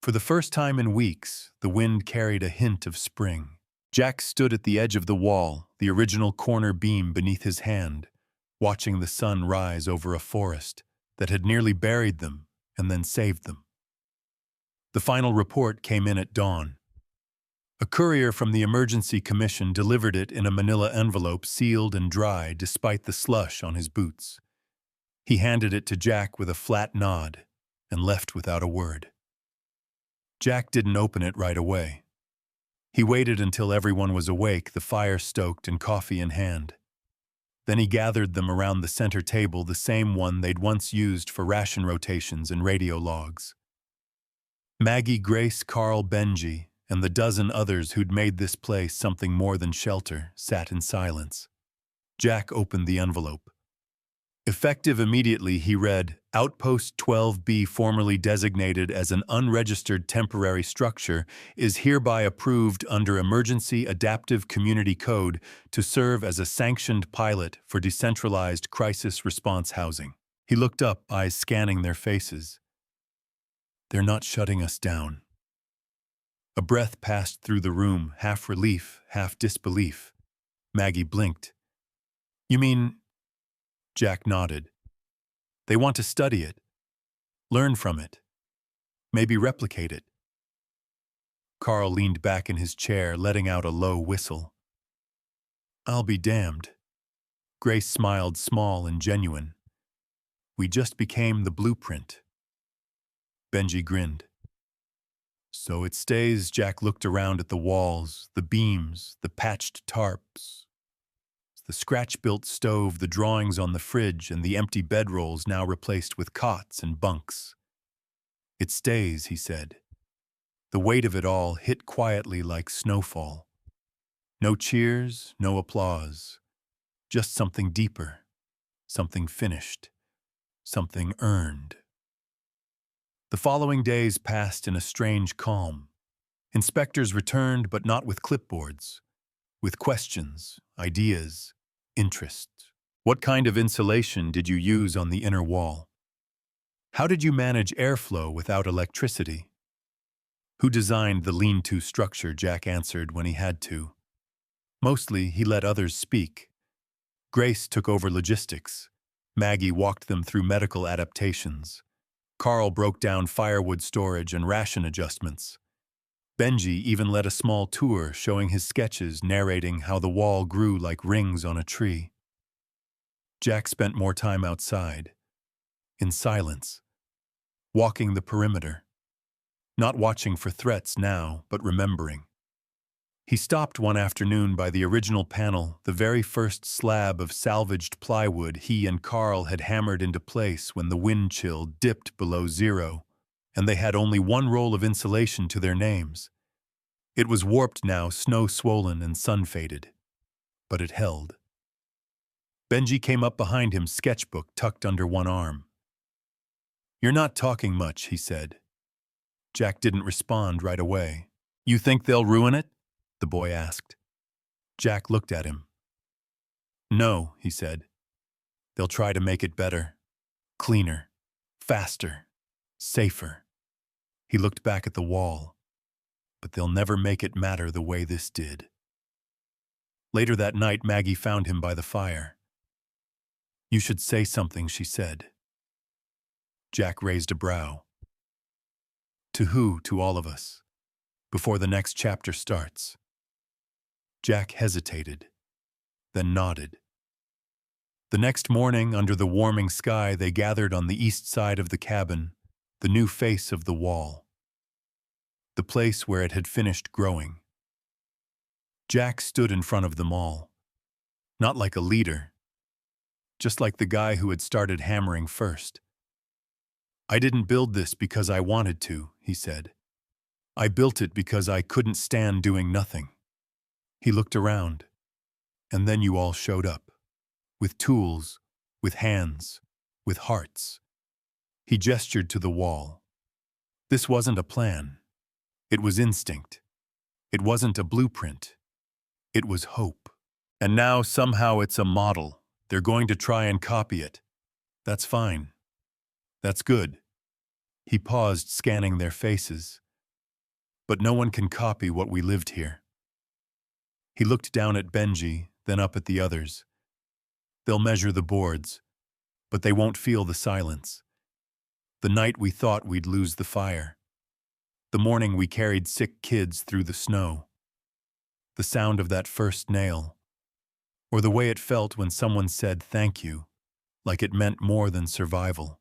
For the first time in weeks, the wind carried a hint of spring. Jack stood at the edge of the wall, the original corner beam beneath his hand, watching the sun rise over a forest that had nearly buried them and then saved them. The final report came in at dawn. A courier from the Emergency Commission delivered it in a manila envelope sealed and dry despite the slush on his boots. He handed it to Jack with a flat nod and left without a word. Jack didn't open it right away. He waited until everyone was awake, the fire stoked and coffee in hand. Then he gathered them around the center table, the same one they'd once used for ration rotations and radio logs. Maggie, Grace, Carl, Benji, and the dozen others who'd made this place something more than shelter sat in silence. Jack opened the envelope. Effective immediately, he read, Outpost 12B, formerly designated as an unregistered temporary structure, is hereby approved under Emergency Adaptive Community Code to serve as a sanctioned pilot for decentralized crisis response housing. He looked up, eyes scanning their faces. They're not shutting us down. A breath passed through the room, half relief, half disbelief. Maggie blinked. You mean... Jack nodded. They want to study it, learn from it, maybe replicate it. Carl leaned back in his chair, letting out a low whistle. I'll be damned. Grace smiled, small and genuine. We just became the blueprint. Benji grinned. So it stays. Jack looked around at the walls, the beams, the patched tarps, the scratch-built stove, the drawings on the fridge, and the empty bedrolls now replaced with cots and bunks. It stays, he said. The weight of it all hit quietly like snowfall. No cheers, no applause. Just something deeper, something finished, something earned. The following days passed in a strange calm. Inspectors returned, but not with clipboards. With questions, ideas, interest. What kind of insulation did you use on the inner wall? How did you manage airflow without electricity? Who designed the lean-to structure? Jack answered when he had to. Mostly, he let others speak. Grace took over logistics. Maggie walked them through medical adaptations. Carl broke down firewood storage and ration adjustments. Benji even led a small tour showing his sketches, narrating how the wall grew like rings on a tree. Jack spent more time outside, in silence, walking the perimeter, not watching for threats now, but remembering. He stopped one afternoon by the original panel, the very first slab of salvaged plywood he and Carl had hammered into place when the wind chill dipped below zero, and they had only one roll of insulation to their names. It was warped now, snow-swollen and sun-faded, but it held. Benji came up behind him, sketchbook tucked under one arm. You're not talking much, he said. Jack didn't respond right away. You think they'll ruin it? The boy asked. Jack looked at him. No, he said. They'll try to make it better, cleaner, faster, safer. He looked back at the wall, but they'll never make it matter the way this did. Later that night, Maggie found him by the fire. You should say something, she said. Jack raised a brow. To who? To all of us, before the next chapter starts. Jack hesitated, then nodded. The next morning, under the warming sky, they gathered on the east side of the cabin, the new face of the wall, the place where it had finished growing. Jack stood in front of them all, not like a leader, just like the guy who had started hammering first. I didn't build this because I wanted to, he said. I built it because I couldn't stand doing nothing. He looked around, and then you all showed up, with tools, with hands, with hearts. He gestured to the wall. This wasn't a plan. It was instinct. It wasn't a blueprint. It was hope. And now somehow it's a model. They're going to try and copy it. That's fine. That's good. He paused, scanning their faces. But no one can copy what we lived here. He looked down at Benji, then up at the others. They'll measure the boards, but they won't feel the silence. The night we thought we'd lose the fire. The morning we carried sick kids through the snow. the sound of that first nail, or the way it felt when someone said thank you, like it meant more than survival.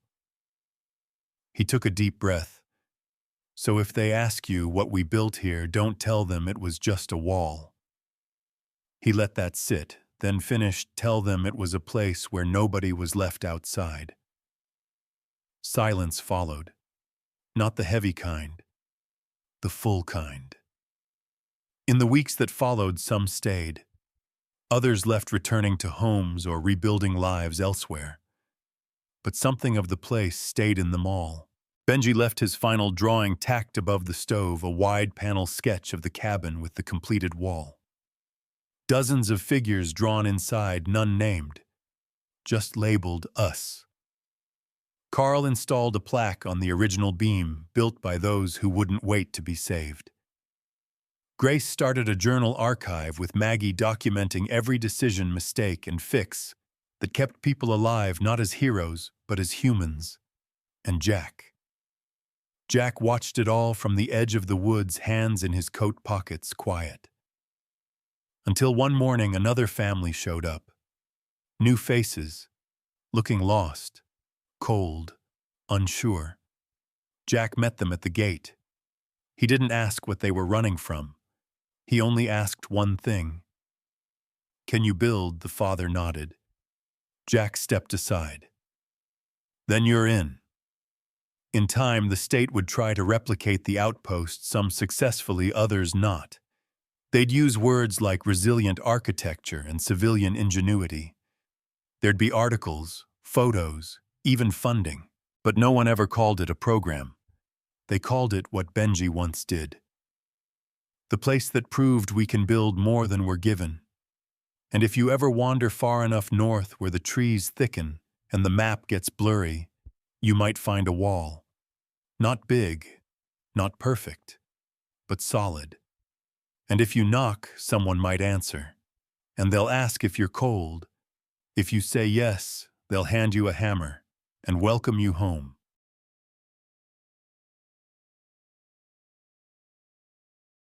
He took a deep breath. So if they ask you what we built here, don't tell them it was just a wall. He let that sit, then finished, tell them it was a place where nobody was left outside. Silence followed. Not the heavy kind, the full kind. In the weeks that followed, some stayed. Others left, returning to homes or rebuilding lives elsewhere. But something of the place stayed in them all. Benji left his final drawing tacked above the stove, a wide panel sketch of the cabin with the completed wall. Dozens of figures drawn inside, none named, just labeled us. Carl installed a plaque on the original beam, built by those who wouldn't wait to be saved. Grace started a journal archive with Maggie documenting every decision, mistake, and fix that kept people alive, not as heroes, but as humans. And Jack watched it all from the edge of the woods, hands in his coat pockets, quiet. Until one morning another family showed up. New faces, looking lost, cold, unsure. Jack met them at the gate. He didn't ask what they were running from. He only asked one thing. "Can you build?" The father nodded. Jack stepped aside. "Then you're in." In time, the state would try to replicate the outpost, some successfully, others not. They'd use words like resilient architecture and civilian ingenuity. There'd be articles, photos, even funding, but no one ever called it a program. They called it what Benji once did. The place that proved we can build more than we're given. And if you ever wander far enough north where the trees thicken and the map gets blurry, you might find a wall. Not big, not perfect, but solid. And if you knock, someone might answer. And they'll ask if you're cold. If you say yes, they'll hand you a hammer and welcome you home.